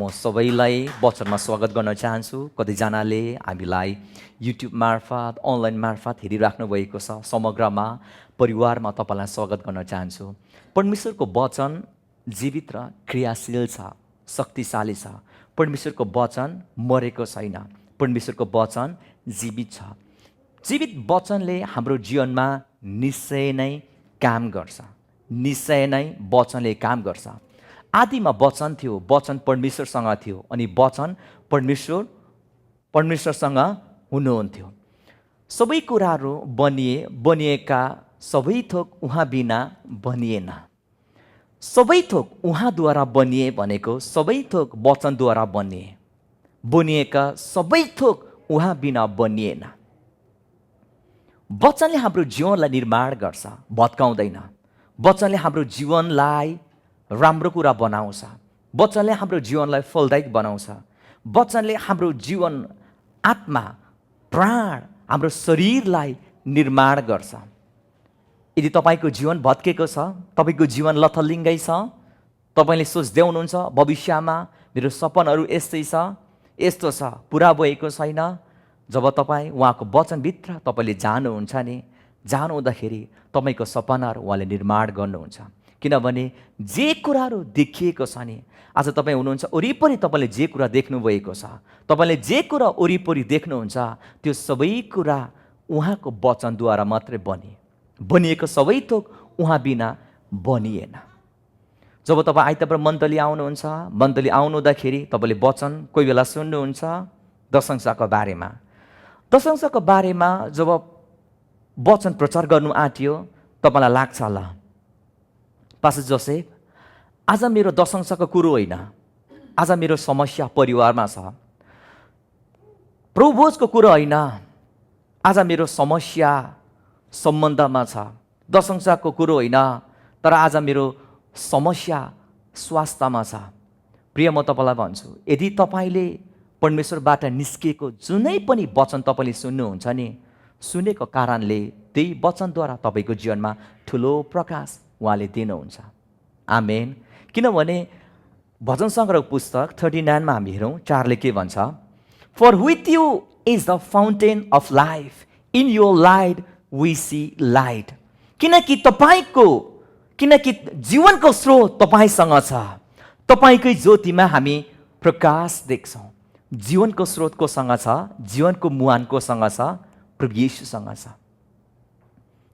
म सबैलाई वचनमा स्वागत गर्न चाहन्छु। कतिजनाले हामीलाई युट्युब मार्फत अनलाइन मार्फत हेरिराख्नु भएको छ। समग्रमा परिवारमा तपाईँलाई स्वागत गर्न चाहन्छु। परमेश्वरको वचन जीवित र क्रियाशील छ, शक्तिशाली छ। परमेश्वरको वचन मरेको छैन। परमेश्वरको वचन जीवित छ। जीवित वचनले हाम्रो जीवनमा निश्चय नै काम गर्छ। निश्चय नै वचनले काम गर्छ। आदिमा वचन थियो, वचन परमेश्वरसँग थियो अनि वचन परमेश्वरसँग हुनुहुन्थ्यो। सबै कुराहरू बनिएका सबै थोक उहाँ बिना बनिएन। सबै थोक उहाँद्वारा बनिए भनेको सबै थोक वचनद्वारा बनिएका सबै थोक उहाँ बिना बनिएन। वचनले हाम्रो जीवनलाई निर्माण गर्छ, भत्काउँदैन। वचनले हाम्रो जीवनलाई राम्रो कुरा बनाउँछ। वचनले हाम्रो जीवनलाई फलदायक बनाउँछ। वचनले हाम्रो जीवन, आत्मा, प्राण, हाम्रो शरीरलाई निर्माण गर्छ। यदि तपाईँको जीवन भत्केको छ, तपाईँको जीवन लथलिङ्गै छ, तपाईँले सोच्दै हुनुहुन्छ भविष्यमा मेरो सपनाहरू यस्तै छ, यस्तो छ, पुरा भएको छैन। जब तपाईँ उहाँको वचनभित्र तपाईँले जानुहुन्छ नि, जानुहुँदाखेरि तपाईँको सपनाहरू उहाँले निर्माण गर्नुहुन्छ। किनभने जे कुराहरू देखिएको छ नि, आज तपाईँ हुनुहुन्छ वरिपरि, तपाईँले जे कुरा देख्नुभएको छ, तपाईँले जे कुरा वरिपरि देख्नुहुन्छ, त्यो सबै कुरा उहाँको वचनद्वारा मात्रै बनिएको सबै थोक उहाँ बिना बनिएन। जब तपाईँ आइतबार मण्डली आउनुहुन्छ, मण्डली आउनुहुँदाखेरि तपाईँले वचन कोही बेला सुन्नुहुन्छ दशंशाको बारेमा। दशंशाको बारेमा जब वचन प्रचार गर्नु आँट्यो, तपाईँलाई लाग्छ होला पास्टर जोसेफ, आज मेरो दशंशाको कुरो होइन, आज मेरो समस्या परिवारमा छ। प्रभुभोजको कुरो होइन, आज मेरो समस्या सम्बन्धमा छ। दशंशाको कुरो होइन, तर आज मेरो समस्या स्वास्थ्यमा छ। प्रिय, म तपाईँलाई भन्छु, यदि तपाईँले परमेश्वरबाट निस्किएको जुनै पनि वचन तपाईँले सुन्नुहुन्छ नि, सुनेको कारणले त्यही वचनद्वारा तपाईँको जीवनमा ठुलो प्रकाश उहाँले दिनुहुन्छ। आमेन। किनभने भजन सङ्ग्रह पुस्तक 39 मा हामी हेरौँ, 4ले के भन्छ? For with you is the fountain of life, in your light we see light. किनकि जीवनको स्रोत तपाईँसँग छ। तपाईँकै ज्योतिमा हामी प्रकाश देख्छौँ। जीवनको स्रोत कोसँग छ? जीवनको मुहान कोसँग छ? प्रभु येशूसँग छ।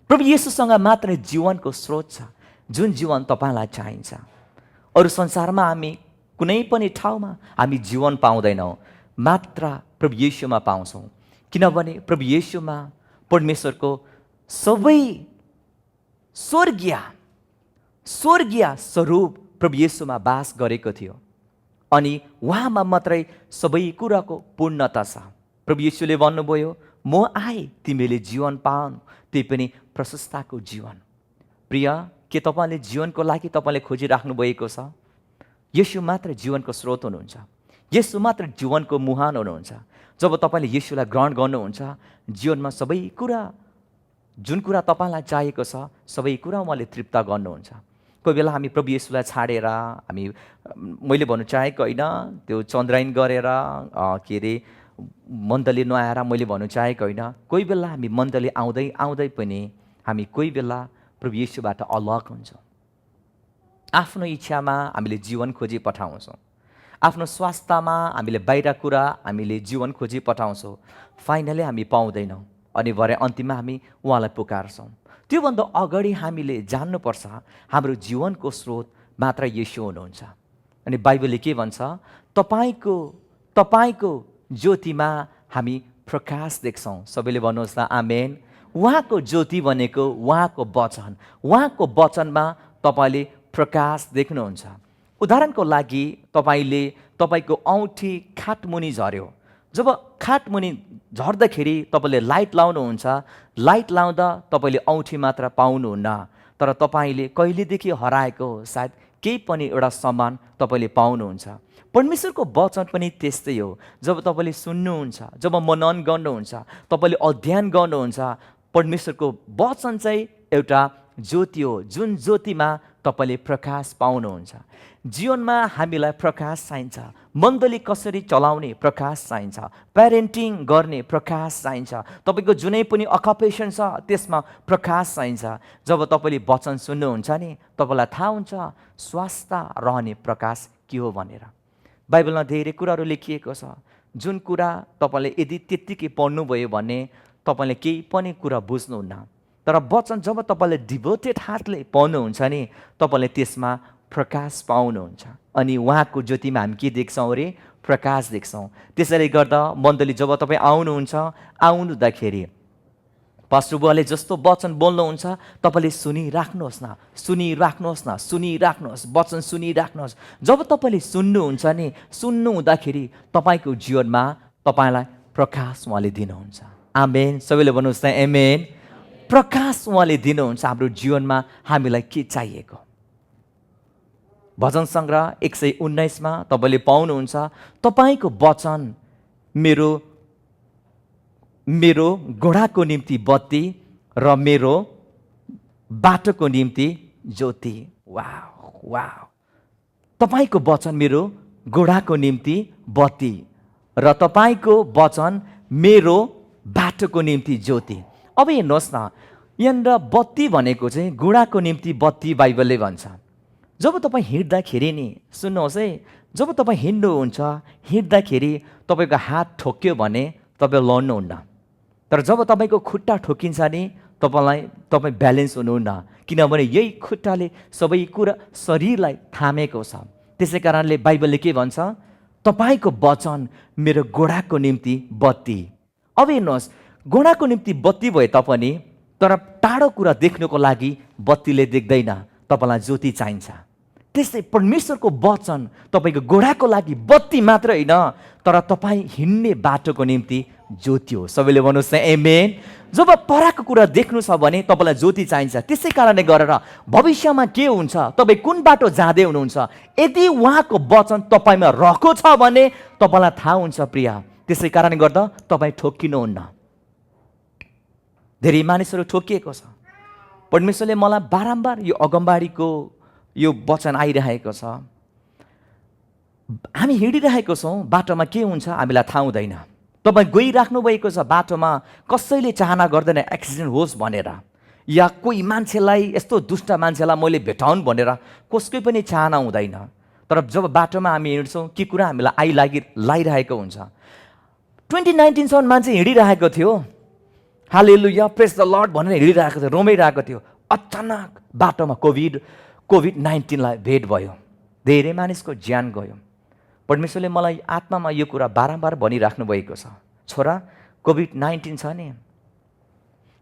प्रभु येशूसँग मात्र जीवनको स्रोत छ, जुन जीवन तपाईँलाई चाहिन्छ। अरू संसारमा हामी कुनै पनि ठाउँमा हामी जीवन पाउँदैनौँ, मात्र प्रभु येशूमा पाउँछौँ। किनभने प्रभु येशूमा परमेश्वरको सबै स्वर्गीय स्वरूप प्रभु येशूमा बास गरेको थियो अनि उहाँमा मात्रै सबै कुराको पूर्णता छ। प्रभु येशूले भन्नुभयो, म आए तिमीले जीवन पाउनु, त्यही पनि प्रशस्तको जीवन। प्रिय, के तपाईँले जीवनको लागि तपाईँले खोजिराख्नु भएको छ? येशू मात्र जीवनको स्रोत हुनुहुन्छ। येशू मात्र जीवनको मुहान हुनुहुन्छ। जब तपाईँले येशूलाई ग्रहण गर्नुहुन्छ, जीवनमा सबै कुरा, जुन कुरा तपाईँलाई चाहिएको छ, सबै कुरा उहाँले तृप्त गर्नुहुन्छ। कोही बेला हामी प्रभु येशूलाई छाडेर मैले भन्नु चाहेको होइन, त्यो चन्द्रायन गरेर मण्डली नआएर मैले भन्नु चाहेको होइन। कोही बेला हामी मण्डली आउँदै पनि हामी कोही बेला प्रभु येशूबाट अलग हुन्छौँ। आफ्नो इच्छामा हामीले जीवन खोजी पठाउँछौँ। आफ्नो स्वास्थ्यमा हामीले बाहिर कुरा हामीले जीवन खोजी पठाउँछौँ। फाइनली हामी पाउँदैनौँ अनि भरे अन्तिममा हामी उहाँलाई पुकार्छौँ। त्योभन्दा अगाडि हामीले जान्नुपर्छ हाम्रो जीवनको स्रोत मात्र येशू हुनुहुन्छ। अनि बाइबलले के भन्छ? तपाईँको ज्योतिमा हामी प्रकाश देख्छौँ। सबैले भन्नुहोस् न आमेन। उहाँको ज्योति भनेको उहाँको वचन। उहाँको वचनमा तपाईँले प्रकाश देख्नुहुन्छ। उदाहरणको लागि तपाईँको औँठी खाटमुनि झर्यो। जब खाटमुनि झर्दाखेरि तपाईँले लाइट लाउनुहुन्छ, लाइट लाउँदा तपाईँले औँठी मात्र पाउनुहुन्न, तर तपाईँले कहिलेदेखि हराएको सायद केही पनि एउटा सामान तपाईँले पाउनुहुन्छ। परमेश्वरको वचन पनि त्यस्तै हो। जब तपाईँले सुन्नुहुन्छ, जब मनन गर्नुहुन्छ, तपाईँले अध्ययन गर्नुहुन्छ, परमेश्वरको वचन चाहिँ एउटा ज्योति हो, जुन ज्योतिमा तपाईँले प्रकाश पाउनुहुन्छ। जीवनमा हामीलाई प्रकाश चाहिन्छ। मण्डली कसरी चलाउने प्रकाश चाहिन्छ। प्यारेन्टिङ गर्ने प्रकाश चाहिन्छ। तपाईँको जुनै पनि अकुपेसन छ त्यसमा प्रकाश चाहिन्छ। जब तपाईँले वचन सुन्नुहुन्छ नि तपाईँलाई थाहा हुन्छ स्वास्थ्य रहने प्रकाश के हो भनेर। बाइबलमा धेरै कुराहरू लेखिएको छ जुन कुरा तपाईँले यदि त्यत्तिकै पढ्नुभयो भने तपाईँले केही पनि कुरा बुझ्नुहुन्न। तर वचन जब तपाईँले डिभोटेड हार्टले पढ्नुहुन्छ नि तपाईँले त्यसमा प्रकाश पाउनुहुन्छ। अनि उहाँको ज्योतिमा हामी के देख्छौँ अरे? प्रकाश देख्छौँ। त्यसैले गर्दा मण्डली जब तपाईँ आउनुहुँदाखेरि पास्टर बुवाले जस्तो वचन बोल्नुहुन्छ तपाईँले सुनिराख्नुहोस् न, वचन सुनिराख्नुहोस्। जब तपाईँले सुन्नुहुन्छ नि सुन्नु हुँदाखेरि तपाईँको जीवनमा तपाईँलाई प्रकाश उहाँले दिनुहुन्छ। आमेन। सबैले भन्नुहोस् न आमेन। प्रकाश उहाँले दिनुहुन्छ। हाम्रो जीवनमा हामीलाई के चाहिएको? भजन सङ्ग्रह 119 मा तपाईँले पाउनुहुन्छ तपाईँको वचन मेरो घोडाको निम्ति बत्ती र मेरो बाटोको निम्ति ज्योति। वाव वाव। तपाईँको वचन मेरो घोडाको निम्ति बत्ती र तपाईँको वचन मेरो बाटोको निम्ति ज्योति। अब हेर्नुहोस् न, यहाँनिर बत्ती भनेको चाहिँ घोडाको निम्ति बत्ती बाइबलले भन्छ। जब तपाईँ हिँड्दाखेरि नि सुन्नुहोस् है, जब तपाईँ हिँड्दाखेरि तपाईँको हात ठोक्यो भने तपाईँ लड्नुहुन्न। तर जब तपाईँको खुट्टा ठोकिन्छ नि तपाईँ ब्यालेन्स हुनुहुन्न, किनभने यही खुट्टाले सबै कुरा शरीरलाई थामेको छ। त्यसै कारणले बाइबलले के भन्छ? तपाईँको वचन मेरो घोडाको निम्ति बत्ती। अब हेर्नुहोस्, घोडाको निम्ति बत्ती भए तापनि तर टाढो कुरा देख्नुको लागि बत्तीले देख्दैन, तपाईँलाई ज्योति चाहिन्छ। त्यस्तै परमेश्वरको वचन तपाईँको घोडाको लागि बत्ती मात्र होइन तर तपाईँ हिँड्ने बाटोको निम्ति ज्योति हो। सबैले भन्नुहोस् न आमेन। जब पराको कुरा देख्नु छ भने तपाईँलाई ज्योति चाहिन्छ। त्यसै कारणले गरेर भविष्यमा के हुन्छ, तपाईँ कुन बाटो जाँदै हुनुहुन्छ, यदि उहाँको वचन तपाईँमा रहेको छ भने तपाईँलाई थाहा हुन्छ प्रिय। त्यसै कारणले गर्दा तपाईँ ठोक्किनुहुन्न। धेरै मानिसहरू ठोकिएको छ। परमेश्वरले मलाई बारम्बार यो अगमबाडीको यो वचन आइरहेको छ। हामी हिँडिरहेको छौँ, बाटोमा के हुन्छ हामीलाई थाहा हुँदैन। तपाईँ गइराख्नु भएको छ बाटोमा, कसैले चाहना गर्दैन एक्सिडेन्ट होस् भनेर, या कोही मान्छेलाई यस्तो दुष्ट मान्छेलाई मैले भेटाउनु भनेर कसकै पनि चाहना हुँदैन। तर जब बाटोमा हामी हिँड्छौँ के कुरा हामीलाई लागिरहेको हुन्छ। 2019 सम्म मान्छे हिँडिरहेको थियो, हालेलुया प्रेज द लर्ड भनेर हिँडिरहेको थियो, रोमिरहेको थियो। अचानक बाटोमा कोभिड-19लाई भेट भयो, धेरै मानिसको ज्यान गयो। परमेश्वरले मलाई आत्मामा यो कुरा बारम्बार भनिराख्नु भएको छ, छोरा कोभिड-19 छ नि,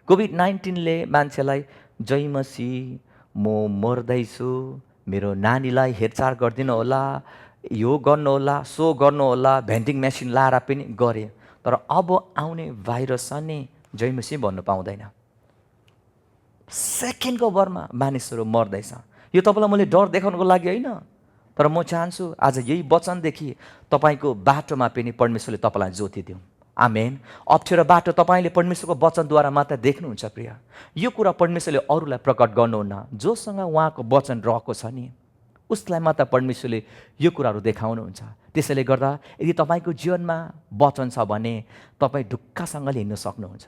कोभिड-19ले मान्छेलाई जय मसीह म मर्दैछु, मेरो नानीलाई हेरचाह गरिदिनु होला, यो गर्नु होला, सो गर्नु होला, भेन्डिङ मेसिन लाएर पनि गरे। तर अब आउने भाइरस छ नि जय मसीह भन्नु पाउँदैन। सेकेन्डको भरमा मानिसहरू मर्दैछ। यो तपाईँलाई मैले डर देखाउनुको लागि होइन, तर म चाहन्छु आज यही वचनदेखि तपाईँको बाटोमा पनि परमेश्वरले तपाईँलाई ज्योति दिउँ। आमेन। अप्ठ्यारो बाटो तपाईँले परमेश्वरको वचनद्वारा मात्र देख्नुहुन्छ प्रिय। यो कुरा परमेश्वरले अरूलाई प्रकट गर्नुहुन्न। जोसँग उहाँको वचन रहेको छ नि उसलाई मात्र परमेश्वरले यो कुराहरू देखाउनुहुन्छ। त्यसैले गर्दा यदि तपाईँको जीवनमा वचन छ भने तपाईँ ढुक्कासँगले हिँड्न सक्नुहुन्छ।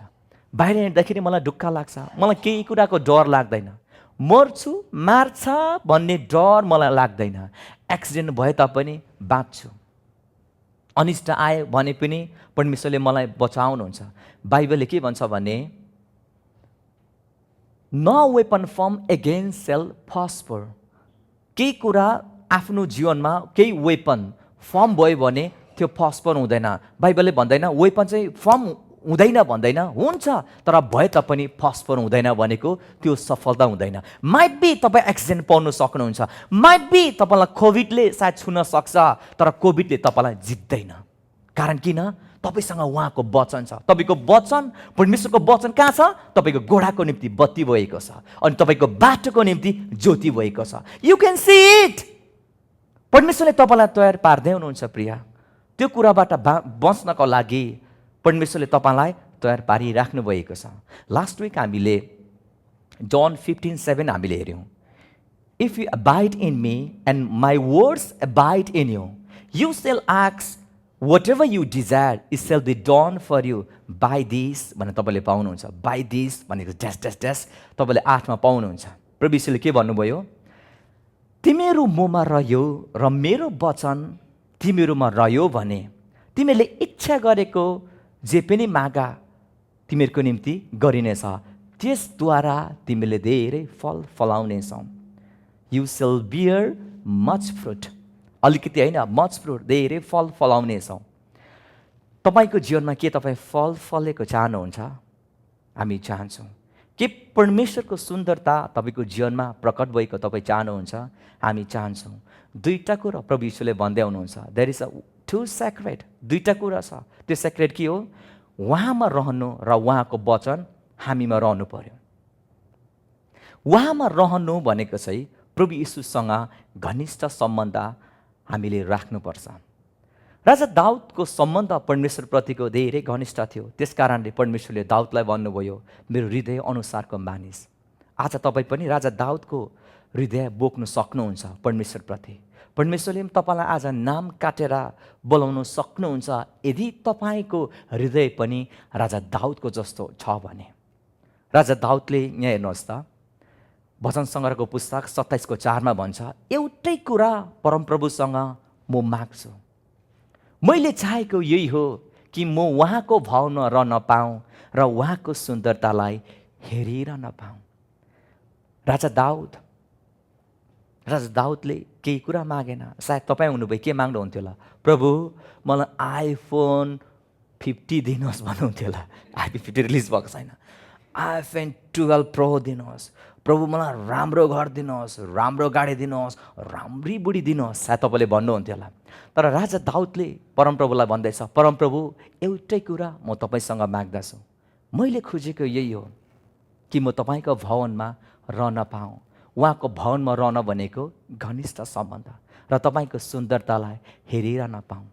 बाहिर हिँड्दाखेरि मलाई ढुक्क लाग्छ, मलाई केही कुराको डर लाग्दैन। मर्छु मार्छ भन्ने डर मलाई लाग्दैन। एक्सिडेन्ट भए तापनि बाँच्छु, अनिष्ट आयो भने पनि परमेश्वरले मलाई बचाउनुहुन्छ। बाइबलले के भन्छ भने no weapon formed against shall prosper. केही कुरा आफ्नो जीवनमा केही वेपन फर्म भयो भने त्यो प्रस्पर हुँदैन। बाइबलले भन्दैन वेपन चाहिँ फर्म हुँदैन भन्दैन, हुन्छ तर भए तापनि प्रस्पर हुँदैन भनेको त्यो सफलता हुँदैन। माइट बी तपाईँ एक्सिडेन्ट पाउनु सक्नुहुन्छ, माइट बी तपाईँलाई कोभिडले सायद छुन सक्छ, तर कोभिडले तपाईँलाई जित्दैन। कारण किन? तपाईँसँग उहाँको वचन छ। तपाईँको वचन, परमेश्वरको वचन कहाँ छ? तपाईँको घोडाको निम्ति बत्ती भएको छ अनि तपाईँको बाटोको निम्ति ज्योति भएको छ। You can see it. परमेश्वरले तपाईँलाई तयार पार्दै हुनुहुन्छ प्रिय। त्यो कुराबाट बच्नको लागि परमेश्वरले तपाईँलाई तयार पारिराख्नु भएको छ। लास्ट विक हामीले जन 15:7 हामीले हेऱ्यौँ। If you abide in me and my words abide in you, you shall ask whatever you desire it shall be done for you by this भनेर तपाईँले पाउनुहुन्छ। बाई दिस भनेको ड्यास ड्यास ड्यास तपाईँले 8मा पाउनुहुन्छ। प्रभु यीशुले के भन्नुभयो? तिमीहरू ममा रह्यो र मेरो वचन तिमीहरूमा रह्यो भने तिमीले इच्छा गरेको जे पनि मागा तिमीहरूको निम्ति गरिनेछ, त्यसद्वारा तिमीले धेरै फल फलाउनेछौ। You shall bear much fruit, अलिकति होइन, मच फ्रुट, धेरै फल फलाउनेछौ। तपाईँको जीवनमा के तपाईँ फल फलेको चाहनुहुन्छ? हामी चाहन्छौँ। के परमेश्वरको सुन्दरता तपाईँको जीवनमा प्रकट भएको तपाईँ चाहनुहुन्छ? हामी चाहन्छौँ। दुईवटा कुरा प्रभु यीशुले भन्दै हुनुहुन्छ। देयर इज टु सेक्रेट, दुईवटा कुरा छ। त्यो सेक्रेट के हो? उहाँमा रहनु र उहाँको वचन हामीमा रहनु पर्यो। उहाँमा रहनु भनेको चाहिँ प्रभु यीशुसँग घनिष्ठ सम्बन्ध हामीले राख्नुपर्छ। राजा दाउदको सम्बन्ध परमेश्वरप्रतिको धेरै घनिष्ठ थियो। त्यस कारणले परमेश्वरले दाउदलाई भन्नुभयो, मेरो हृदय अनुसारको मानिस। आज तपाईँ पनि राजा दाउदको हृदय बोक्नु सक्नुहुन्छ परमेश्वरप्रति। परमेश्वरले तपाईँलाई आज नाम काटेर बोलाउनु सक्नुहुन्छ यदि तपाईँको हृदय पनि राजा दाउदको जस्तो छ भने। राजा दाउदले यहाँ हेर्नुहोस् त, भजन सङ्ग्रहको पुस्तक 27:4 भन्छ, एउटै कुरा परमप्रभुसँग म माग्छु, मैले चाहेको यही हो कि म उहाँको भावमा रहन पाऊँ र उहाँको सुन्दरतालाई हेरिरहन पाऊँ। राजा दाउदले केही कुरा मागेन। सायद तपाईँ हुनुभयो के माग्नुहुन्थ्यो होला? प्रभु मलाई आइफोन 50 दिनुहोस् भन्नुहुन्थ्यो होला। आइफोन 50 रिलिज भएको छैन। आइफोन 12 प्रो दिनुहोस्। प्रभु मलाई राम्रो घर दिनुहोस्, राम्रो गाडी दिनुहोस्, राम्री बुढी दिनुहोस्, सायद तपाईँले भन्नुहुन्थ्यो होला। तर राजा दाउदले परमप्रभुलाई भन्दैछ, परमप्रभु एउटै कुरा म तपाईँसँग माग्दछु, मैले खोजेको यही हो कि म तपाईँको भवनमा रहन पाऊँ। उहाँको भवनमा रहन भनेको घनिष्ठ सम्बन्ध र तपाईँको सुन्दरतालाई हेरिरहन पाऊँ।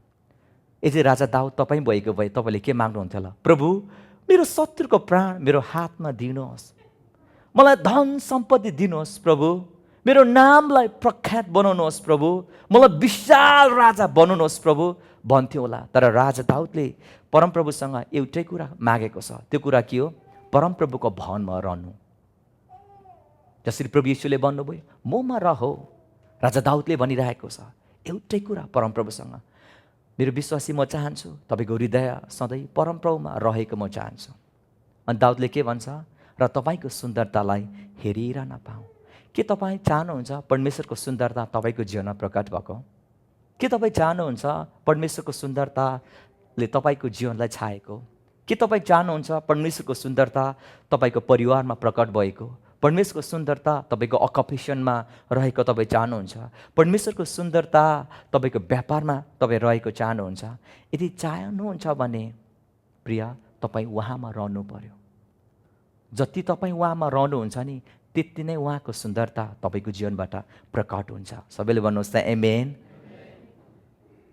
यदि राजा दाउद तपाईँ भएको भए तपाईँले के माग्नुहुन्थ्यो होला? प्रभु मेरो शत्रुको प्राण मेरो हातमा दिनुहोस्, मलाई धन सम्पत्ति दिनुहोस् प्रभु, मेरो नामलाई प्रख्यात बनाउनुहोस् प्रभु, मलाई विशाल राजा बनाउनुहोस् प्रभु भन्थ्यो होला। तर राजा दाउदले परमप्रभुसँग एउटै कुरा मागेको छ। त्यो कुरा के हो? परमप्रभुको भवनमा रहनु। जसरी प्रभु यीशुले भन्नुभयो, ममा रहो, राजा दाउदले भनिरहेको छ एउटै कुरा परमप्रभुसँग। मेरो विश्वासी म चाहन्छु तपाईँको हृदय सधैँ परमप्रभुमा रहेको म चाहन्छु। अनि दाउदले के भन्छ? र तपाईँको सुन्दरतालाई हेरिरहन पाऊँ। के तपाईँ चाहनुहुन्छ परमेश्वरको सुन्दरता तपाईँको जीवनमा प्रकट भएको? के तपाईँ चाहनुहुन्छ परमेश्वरको सुन्दरताले तपाईँको जीवनलाई छाएको? के तपाईँ चाहनुहुन्छ परमेश्वरको सुन्दरता तपाईँको परिवारमा प्रकट भएको? परमेश्वरको सुन्दरता तपाईँको अकुपेसनमा रहेको तपाईँ चाहनुहुन्छ? परमेश्वरको सुन्दरता तपाईँको व्यापारमा तपाईँ रहेको चाहनुहुन्छ? यदि चाहनुहुन्छ भने प्रिय, तपाईँ उहाँमा रहनु पर्यो। जति तपाईँ उहाँमा रहनुहुन्छ नि त्यति नै उहाँको सुन्दरता तपाईँको जीवनबाट प्रकट हुन्छ। सबैले भन्नुहोस् त आमेन।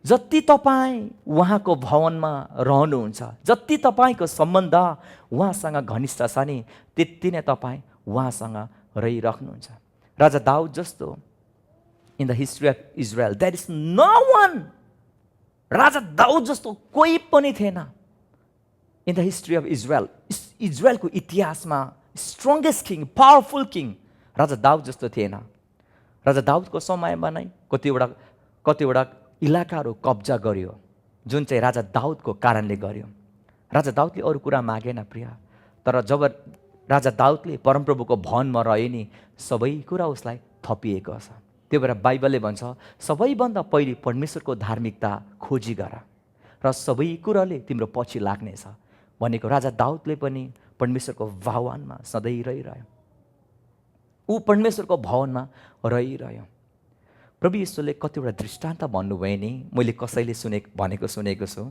जति तपाईँ उहाँको भवनमा रहनुहुन्छ, जति तपाईँको सम्बन्ध उहाँसँग घनिष्ठ छ नि त्यति नै तपाईँ उहाँसँग रहिराख्नुहुन्छ। राजा दाउद जस्तो in the history of Israel there is no one, राजा दाउद जस्तो कोही पनि थिएन in the history of Israel. इजरायलको इतिहासमा स्ट्रङ्गेस्ट किङ, पावरफुल किङ राजा दाउद जस्तो थिएन। राजा दाउदको समयमा नै कतिवटा इलाकाहरू कब्जा गर्यो, जुन चाहिँ राजा दाउदको कारणले गर्यो। राजा दाउदले अरू कुरा मागेन प्रिय, तर जब राजा दाउदले परमप्रभुको भवनमा रह्यो नि सबै कुरा उसलाई थपिएको छ। त्यो भएर बाइबलले भन्छ सबैभन्दा पहिले परमेश्वरको धार्मिकता खोजी गर र सबै कुराले तिम्रो पछि लाग्नेछ भनेको राजा दाउदले पनि परमेश्वरको भवनमा सधैँ रहिरह्यो। ऊ परमेश्वरको भवनमा रहिरह्यो। प्रभु यीशुले कतिवटा दृष्टान्त भन्नुभयो नि, मैले कसैले भनेको सुनेको छु।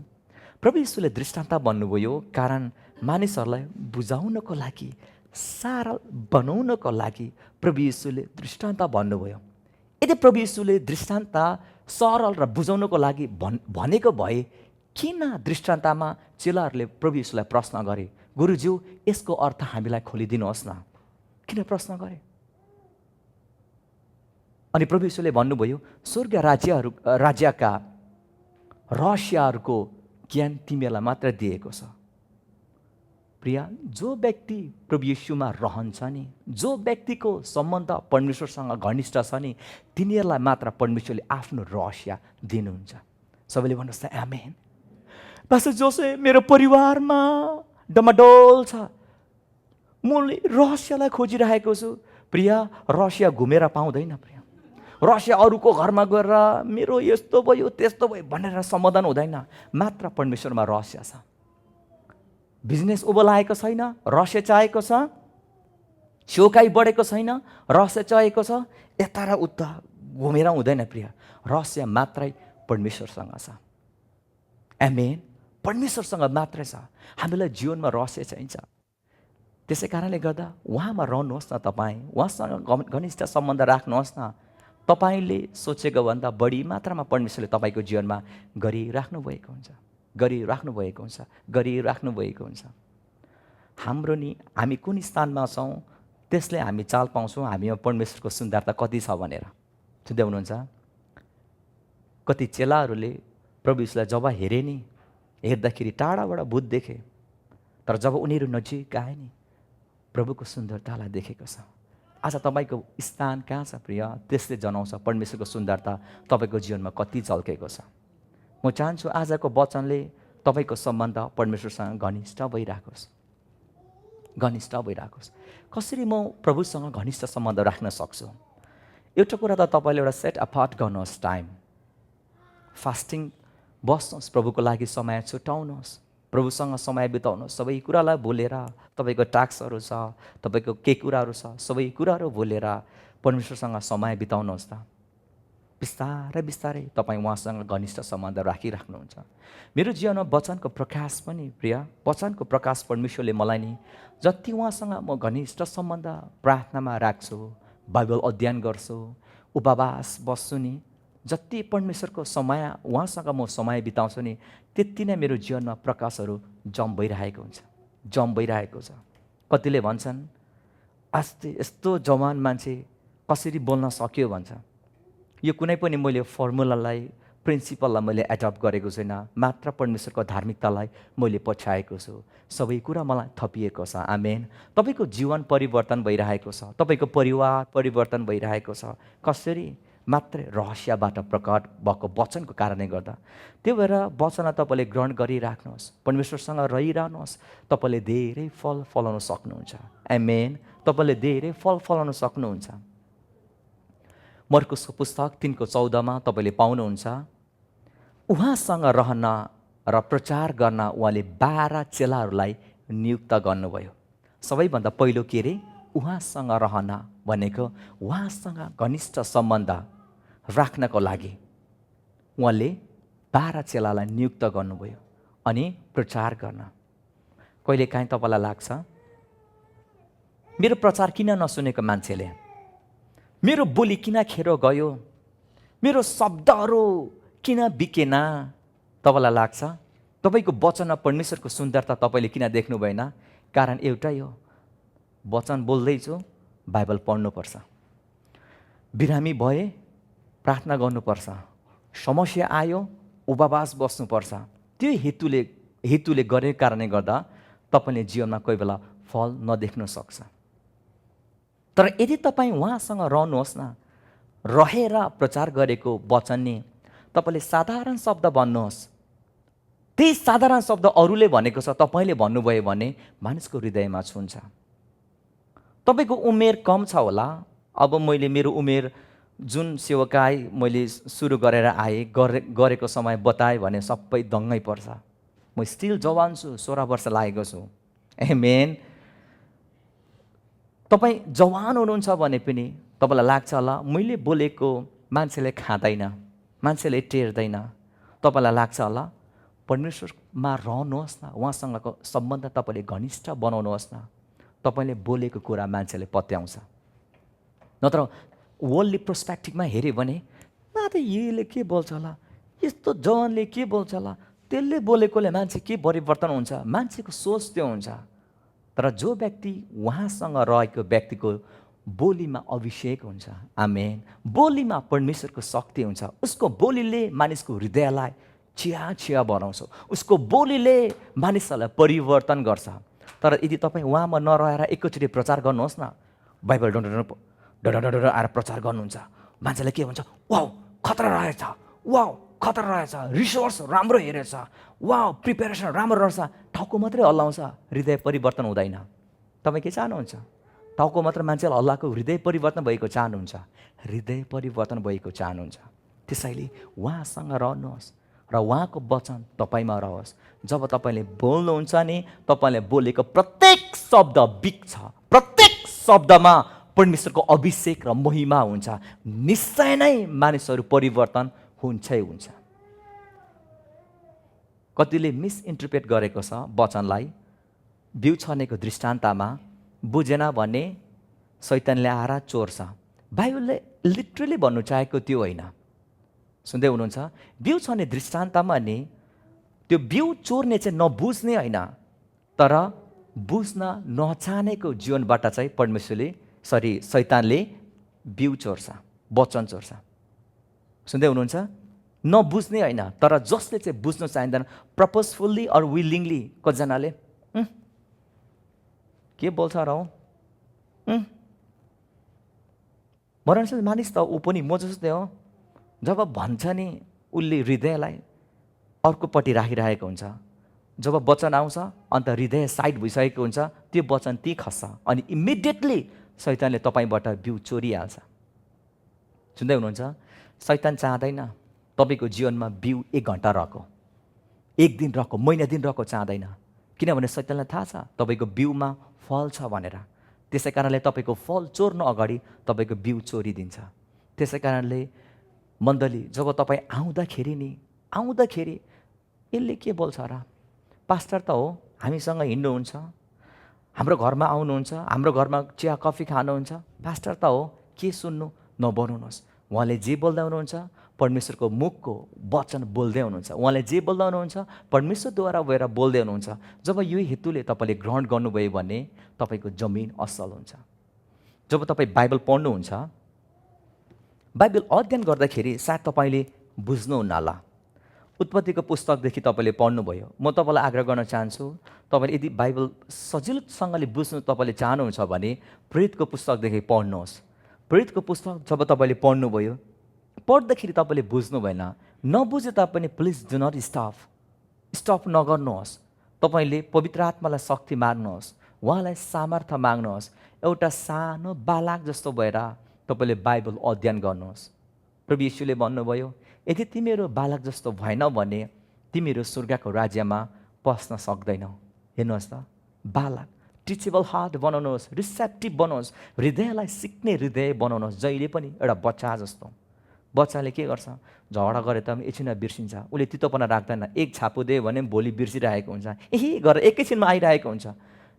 प्रभु यीशुले दृष्टान्त भन्नुभयो कारण मानिसहरूलाई बुझाउनको लागि, सरल बनाउनको लागि प्रभु यीशुले दृष्टान्त भन्नुभयो। यदि प्रभु यीशुले दृष्टान्त सरल र बुझाउनको लागि भनेको भए किन दृष्टान्तमा चेलाहरूले प्रभु यीशुलाई प्रश्न गरे, गुरुज्यू यसको अर्थ हामीलाई खोलिदिनुहोस् न, किन प्रश्न गरे? अनि प्रभु यीशुले भन्नुभयो, स्वर्ग राज्यका रहस्यहरूको ज्ञान तिमीहरूलाई मात्र दिएको छ। प्रिया, जो व्यक्ति प्रभु यीशुमा रहन्छ नि, जो व्यक्तिको सम्बन्ध परमेश्वरसँग घनिष्ठ छ नि, तिनीहरूलाई मात्र परमेश्वरले आफ्नो रहस्य दिनुहुन्छ। सबैले भन्नुहोस् त आमेन। पास्टर जोसे, मेरो परिवारमा डमाडोल छ, मैले रहस्यलाई खोजिरहेको छु। प्रिया, रहस्य घुमेर पाउँदैन। प्रिया, रहस्य अरूको घरमा गएर मेरो यस्तो भयो त्यस्तो भयो भनेर समाधान हुँदैन। मात्र परमेश्वरमा रहस्य छ। बिजनेस उभलाएको छैन, रहस्य चाहिएको छ। चौकाइ बढेको छैन, रहस्य चाहिएको छ। यता र उता घुमेर हुँदैन प्रिय। रहस्य मात्रै परमेश्वरसँग छ। आमेन। परमेश्वरसँग मात्रै छ। हामीलाई जीवनमा रहस्य चाहिन्छ। त्यसै कारणले गर्दा उहाँमा रहनुहोस् न। तपाईँ उहाँसँग घनिष्ठ सम्बन्ध राख्नुहोस् न। तपाईँले सोचेको भन्दा बढी मात्रामा परमेश्वरले तपाईँको जीवनमा गरिराख्नु भएको हुन्छ, गरिराख्नु भएको हुन्छ, गरिराख्नु भएको हुन्छ। हाम्रो नि हामी कुन स्थानमा छौँ त्यसले हामी चाल पाउँछौँ हामीमा परमेश्वरको सुन्दरता कति छ भनेर। सुन्दै हुनुहुन्छ? कति चेलाहरूले प्रभु यीशुलाई जब हेरे नि, हेर्दाखेरि टाढाबाट भूत देखे, तर जब उनीहरू नजिक आए नि प्रभुको सुन्दरतालाई देखेको छ। आज तपाईँको स्थान कहाँ छ प्रिय? त्यसले जनाउँछ परमेश्वरको सुन्दरता तपाईँको जीवनमा कति झल्केको छ। म चाहन्छु आजको वचनले तपाईँको सम्बन्ध परमेश्वरसँग घनिष्ठ भइराखोस्, घनिष्ठ भइराखोस्। कसरी म प्रभुसँग घनिष्ठ सम्बन्ध राख्न सक्छु? एउटा कुरा त तपाईँले एउटा सेट अपार्ट गर्नुहोस्, टाइम फास्टिङ बस्नुहोस्, प्रभुको लागि समय छुटाउनुहोस्, प्रभुसँग समय बिताउनुहोस्। सबै कुरालाई भुलेर, तपाईँको टास्कहरू छ, तपाईँको के कुराहरू छ, सबै कुराहरू भुलेर परमेश्वरसँग समय बिताउनुहोस् त। बिस्तारै बिस्तारै तपाईँ उहाँसँग घनिष्ठ सम्बन्ध राखिराख्नुहुन्छ। मेरो जीवनमा वचनको प्रकाश पनि प्रिय, वचनको प्रकाश परमेश्वरले मलाई नि जति उहाँसँग म घनिष्ठ सम्बन्ध प्रार्थनामा राख्छु, बाइबल अध्ययन गर्छु, उपवास बस्छु नि, जति परमेश्वरको समय उहाँसँग म समय बिताउँछु नि, त्यति नै मेरो जीवनमा प्रकाशहरू जम भइरहेको हुन्छ, जम भइरहेको छ। कतिले भन्छन् अस्ति यस्तो जवान मान्छे कसरी बोल्न सक्यो भन्छ। यो कुनै पनि मैले फर्मुलालाई, प्रिन्सिपललाई मैले एडप्ट गरेको छैन। मात्र परमेश्वरको धार्मिकतालाई मैले पछ्याएको छु। सबै कुरा मलाई थपिएको छ। आमेन। तपाईँको जीवन परिवर्तन भइरहेको छ, तपाईँको परिवार परिवर्तन भइरहेको छ। कसरी? मात्रै रहस्यबाट प्रकट भएको वचनको कारणले गर्दा। त्यो भएर वचनलाई तपाईँले ग्रहण गरिराख्नुहोस्, परमेश्वरसँग रहिरहनुहोस्, तपाईँले धेरै फल फलाउन सक्नुहुन्छ। आमेन। तपाईँले धेरै फल फलाउन सक्नुहुन्छ। मर्कुसको पुस्तक 3:14 तपाईँले पाउनुहुन्छ, उहाँसँग रहन र प्रचार गर्न उहाँले 12 चेलाहरूलाई नियुक्त गर्नुभयो। सबैभन्दा पहिलो के अरे? उहाँसँग रहन भनेको उहाँसँग घनिष्ठ सम्बन्ध राख्नको लागि उहाँले 12 चेलालाई नियुक्त गर्नुभयो अनि प्रचार गर्न। कहिलेकाहीँ तपाईँलाई लाग्छ मेरो प्रचार किन नसुनेको मान्छेले, मेरो बोली किन खेरो गयो, मेरो शब्दहरू किन बिकेन? तपाईँलाई लाग्छ तपाईँको वचनमा परमेश्वरको सुन्दरता तपाईँले किन देख्नु भएन? कारण एउटै हो, वचन बोल्दैछु, बाइबल पढ्नुपर्छ, बिरामी भए प्रार्थना गर्नुपर्छ, समस्या आयो उपवास बस्नुपर्छ। त्यो हेतुले गरेको कारणले गर्दा तपाईँले जीवनमा कोही बेला फल नदेख्न सक्छ। तर यदि तपाईँ उहाँसँग रहनुहोस् न, रहेर प्रचार गरेको वचन नि तपाईँले साधारण शब्द भन्नुहोस्, त्यही साधारण शब्द अरूले भनेको छ तपाईँले भन्नुभयो भने मानिसको हृदयमा छुन्छ। तपाईँको उमेर कम छ होला। अब मैले मेरो उमेर जुन सेवकाई मैले सुरु गरेर गरेको समय बताएँ भने सबै दङ्गै पर्छ। म स्टिल जवान छु, 16 वर्ष लागेको छु। आमेन। तपाईँ जवान हुनुहुन्छ भने पनि तपाईँलाई लाग्छ होला मैले बोलेको मान्छेले खाँदैन, मान्छेले टेर्दैन। तपाईँलाई लाग्छ होला परमेश्वरमा रहनुहोस् न, उहाँसँगको सम्बन्ध तपाईँले घनिष्ठ बनाउनुहोस् न, तपाईँले बोलेको कुरा मान्छेले पत्याउँछ। नत्र वर्ल्डली पर्सपेक्टिभमा हेऱ्यो भने त यसले के बोल्छ होला, यस्तो जवानले के बोल्छ होला, त्यसले बोलेकोले मान्छे के परिवर्तन हुन्छ? मान्छेको सोच त्यो हुन्छ। तर तर जो व्यक्ति उहाँसँग रहेको व्यक्तिको बोलीमा अभिषेक हुन्छ, आमेन, बोलीमा परमेश्वरको शक्ति हुन्छ, उसको बोलीले मानिसको हृदयलाई चिया चिया बनाउँछ, उसको बोलीले मानिसहरूलाई परिवर्तन गर्छ। तर यदि तपाईँ उहाँमा नरहेर एकैचोटि प्रचार गर्नुहोस् न, बाइबल डडडडडर आएर प्रचार गर्नुहुन्छ, मान्छेले के भन्छ, वाउ खतरा रहेछ, वाउ खतरा रहेछ, रिसोर्स राम्रो हेरेछ, वाउ प्रिपेरेसन राम्रो रहेछ, टाउको मात्रै हल्लाउँछ, हृदय परिवर्तन हुँदैन। तपाईँ के चाहनुहुन्छ? टाउको मात्र मान्छेले हल्लाएको हृदय परिवर्तन भएको चाहनुहुन्छ? हृदय परिवर्तन भएको चाहनुहुन्छ? त्यसैले उहाँसँग रहनुहोस् र उहाँको वचन तपाईँमा रहोस्। जब तपाईँले बोल्नुहुन्छ नि, तपाईँले बोलेको प्रत्येक शब्द बिग्छ, प्रत्येक शब्दमा परमेश्वरको अभिषेक र महिमा हुन्छ। निश्चय नै मानिसहरू परिवर्तन हुन्छै हुन्छ। कतिले मिसइन्टरप्रेट गरेको छ वचनलाई। बिउ छर्नेको दृष्टान्तमा बुझेन भने शैतानले आएर चोर्छ। बाइबलले लिटरली भन्नु चाहेको त्यो होइन। सुन्दै हुनुहुन्छ? बिउ छर्ने दृष्टान्तमा नि त्यो बिउ चोर्ने चाहिँ नबुझ्ने होइन, तर बुझ्न नचाहनेको जीवनबाट चाहिँ शैतानले बिउ चोर्छ, वचन चोर्छ। सुन्दै हुनुहुन्छ? नबुझ्ने होइन, तर जसले चाहिँ बुझ्न चाहिँदैन, पर्पसफुल्ली अर विलिङली, कतिजनाले के बोल्छ र हो मरण मानिस त ऊ पनि म जस्तै हो। जब भन्छ नि उसले हृदयलाई अर्कोपट्टि राखिरहेको हुन्छ। जब वचन आउँछ अन्त हृदय साइड भइसकेको हुन्छ, त्यो वचन ती खस्छ अनि इमिडिएटली शैतानले तपाईँबाट बिउ चोरिहाल्छ। सुन्दै हुनुहुन्छ? शैतान चाहँदैन तपाईँको जीवनमा बिउ 1 घन्टा रहेको, 1 दिन रहेको, महिना दिन रहेको चाहँदैन। किनभने शैतानलाई थाहा छ तपाईँको बिउमा फल छ भनेर। त्यसै कारणले तपाईँको फल चोर्न अगाडि तपाईँको बिउ चोरिदिन्छ। त्यसै कारणले मण्डली, जब तपाईँ आउँदाखेरि यसले के बोल्छ र? पास्टर त हो, हामीसँग हिँड्नुहुन्छ, हाम्रो घरमा आउनुहुन्छ, हाम्रो घरमा चिया कफी खानुहुन्छ, पास्टर त हो, के सुन्नु नबनाउनुहोस्। उहाँले जे बोल्दै हुनुहुन्छ परमेश्वरको मुखको वचन बोल्दै हुनुहुन्छ। उहाँले जे बोल्दै हुनुहुन्छ परमेश्वरद्वारा भएर बोल्दै हुनुहुन्छ। जब यो हेतुले तपाईँले ग्रहण गर्नुभयो भने तपाईँको जमिन असल हुन्छ। जब तपाईँ बाइबल पढ्नुहुन्छ, बाइबल अध्ययन गर्दाखेरि सायद तपाईँले बुझ्नुहुन्न होला। उत्पत्तिको पुस्तकदेखि तपाईँले पढ्नुभयो, म तपाईँलाई आग्रह गर्न चाहन्छु, तपाईँले यदि बाइबल सजिलोसँगले बुझ्नु तपाईँले चाहनुहुन्छ भने प्रेरितको पुस्तकदेखि पढ्नुहोस्। प्रेरितको पुस्तक जब तपाईँले पढ्नुभयो, पढ्दाखेरि तपाईँले बुझ्नु भएन, नबुझे तापनि प्लिज डु नट स्टप नगर्नुहोस्। तपाईँले पवित्र आत्मालाई शक्ति माग्नुहोस्, उहाँलाई सामर्थ्य माग्नुहोस्। एउटा सानो बालक जस्तो भएर तपाईँले बाइबल अध्ययन गर्नुहोस्। प्रभु येशूले भन्नुभयो, यदि तिमीहरू बालक जस्तो भएन भने तिमीहरू स्वर्गको राज्यमा पस्न सक्दैनौ। हेर्नुहोस् त, बालक, टिचेबल हार्ट बनाउनुहोस्, रिसेप्टिभ बनाउनुहोस्, हृदयलाई सिक्ने हृदय बनाउनुहोस्। जहिले पनि एउटा बच्चा जस्तो। बच्चाले के गर्छ? झगडा गरे त एकछिनमा बिर्सिन्छ, उसले तितोपना राख्दैन। एक छापु दियो भने भोलि बिर्सिरहेको हुन्छ, यही गरेर एकैछिनमा आइरहेको हुन्छ।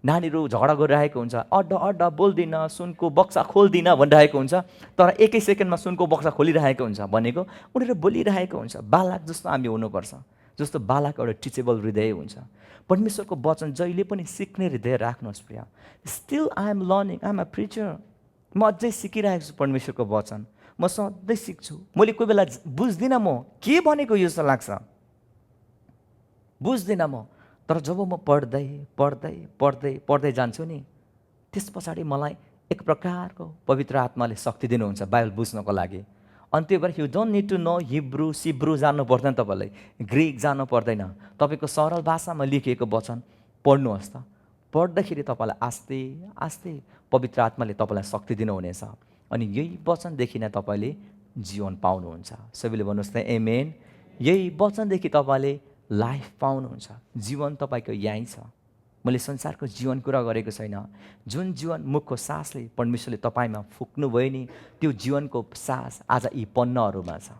नानीहरू झगडा गरिरहेको हुन्छ, अड्डा बोल्दिनँ, सुनको बक्सा खोल्दिनँ भनिरहेको हुन्छ, तर एकै सेकेन्डमा सुनको बक्सा खोलिरहेको हुन्छ। भनेको उनीहरू बोलिरहेको हुन्छ। बालक जस्तो हामी हुनुपर्छ, जस्तो बालक एउटा टिचेबल हृदय हुन्छ। परमेश्वरको वचन जहिले पनि सिक्ने हृदय राख्नुहोस् प्रिय। Still I am learning, I am a preacher. म अझै सिकिरहेको छु परमेश्वरको वचन, म सधैँ सिक्छु। मैले कोही बेला बुझ्दिनँ म के भनेको यो जस्तो लाग्छ, बुझ्दिनँ म, तर जब म पढ्दै जान्छु नि, त्यस पछाडि मलाई एक प्रकारको पवित्र आत्माले शक्ति दिनुहुन्छ बाइबल बुझ्नको लागि। अनि त्यही भएर you don't need to know Hebrew जान्नु पर्दैन, तपाईँलाई ग्रिक जानु पर्दैन। तपाईँको सरल भाषामा लेखिएको वचन पढ्नुहोस् त। पढ्दाखेरि तपाईँलाई आस्ते आस्ते पवित्र आत्माले तपाईँलाई शक्ति दिनुहुनेछ अनि यही वचनदेखि नै तपाईँले जीवन पाउनुहुन्छ। सबैले भन्नुहोस् त आमेन। यही वचनदेखि तपाईँले लाइफ पाउनुहुन्छ। जीवन तपाईँको यहीँ छ। मैले संसारको जीवन कुरा गरेको छैन। जुन जीवन मुखको सासले परमेश्वरले तपाईँमा फुक्नुभयो नि, त्यो जीवनको सास आज यी पन्नाहरूमा छ।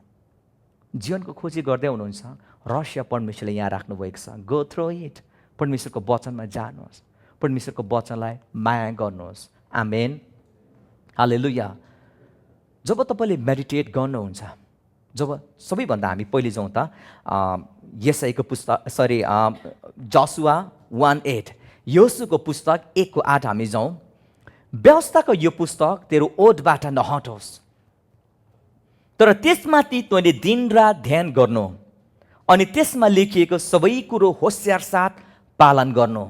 जीवनको खोजी गर्दै हुनुहुन्छ, रहस्य परमेश्वरले यहाँ राख्नुभएको छ। Go through it. परमेश्वरको वचनमा जानुहोस्, परमेश्वरको वचनलाई माया गर्नुहोस्। आमेन, हालेलुया। जब तपाईँले मेडिटेट गर्नुहुन्छ, जब सबैभन्दा हामी पहिले जाउँ त यशायाको पुस्तक जसुआ 1:8। योसुको पुस्तक 1:8 हामी जाउँ। व्यवस्थाको यो पुस्तक तेरो ओठबाट नहटोस्, तर त्यसमाथि तैँले दिनरात ध्यान गर्नु अनि त्यसमा लेखिएको सबै कुरो होसियार साथ पालन गर्नु।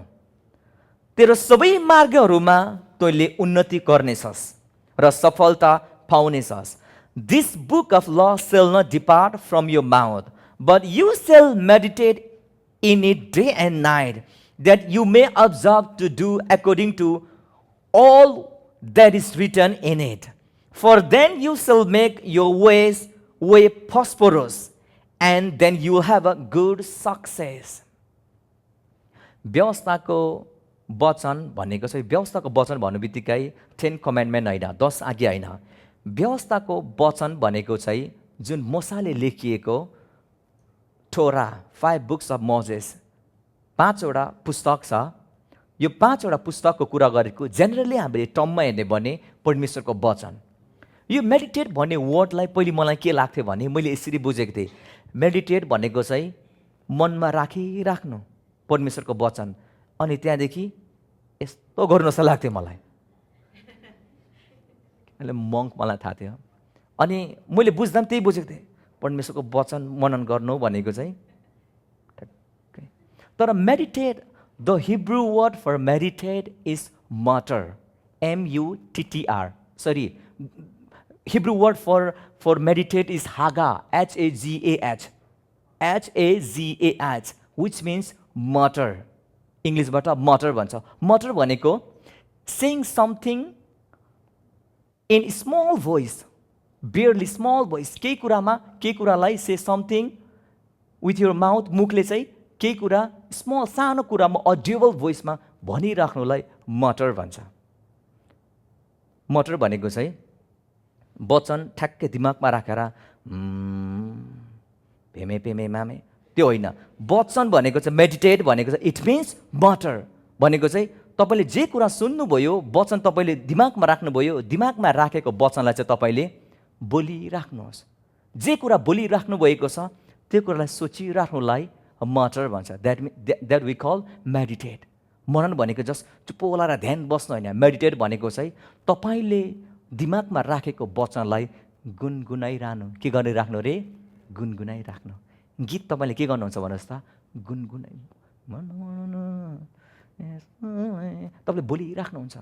तेरो सबै मार्गहरूमा तैँले उन्नति गर्नेछस् र सफलता पाउनेछस्। This book of law shall not depart from your mouth, but you shall meditate in it day and night, that you may observe to do according to all that is written in it. For then you shall make your way prosperous, and then you will have a good success. व्यवस्थाको वचन भनेको चाहिँ व्यवस्थाको वचन भन्नु बित्तिकै 10 commandment होइन, 10 आज्ञा होइन। व्यवस्थाको वचन भनेको चाहिँ जुन मोसाले लेखिएको टोरा 5 बुक्स अफ मोजेस 5वटा पुस्तक छ। यो 5वटा पुस्तकको कुरा गरेको जेनरली हामीले टर्ममा हेर्ने भने परमेश्वरको वचन। यो मेडिटेट भन्ने वर्डलाई पहिले मलाई के लाग्थ्यो भने मैले यसरी बुझेको थिएँ, मेडिटेट भनेको चाहिँ मनमा राखिराख्नु परमेश्वरको वचन, अनि त्यहाँदेखि यस्तो गर्नु जस्तो लाग्थ्यो मलाई। अहिले मङ्क मलाई थाहा थियो, अनि मैले बुझ्दा पनि त्यही बुझेको थिएँ, परमेश्वरको वचन मनन गर्नु भनेको चाहिँ। तर meditate, the Hebrew word for meditate is mutter, MUTTR। Sorry, Hebrew word for meditate is हागा, HAGAH, विच मिन्स मटर। इङ्ग्लिसबाट मटर भन्छ। मटर भनेको saying something in small voice, barely small voice. केही कुरालाई say something with your mouth, मुखले चाहिँ केही कुरा स्मल सानो कुरामा अडिएबल भोइसमा भनिराख्नुलाई मटर भन्छ। मटर भनेको चाहिँ वचन ठ्याक्कै दिमागमा राखेर भेमे पेमे मामे त्यो होइन। वचन भनेको चाहिँ मेडिटेट भनेको चाहिँ इट मिन्स मटर भनेको चाहिँ तपाईँले जे कुरा सुन्नुभयो, वचन तपाईँले दिमागमा राख्नुभयो, दिमागमा राखेको वचनलाई चाहिँ तपाईँले बोलिराख्नुहोस्। जे कुरा बोलिराख्नु भएको छ त्यो कुरालाई सोचिराख्नुलाई मटर भन्छ। That we call meditate. मनन भनेको जस्ट चुप्पो ओलाएर ध्यान बस्नु होइन। मेडिटेट भनेको चाहिँ तपाईँले दिमागमा राखेको वचनलाई गुनगुनाइरहनु। के गरिराख्नु रे? गुनगुनाइराख्नु। गीत तपाईँले के गर्नुहुन्छ भन्नुहोस् त? गुनगुनाइ तपाईँले बोलिराख्नुहुन्छ।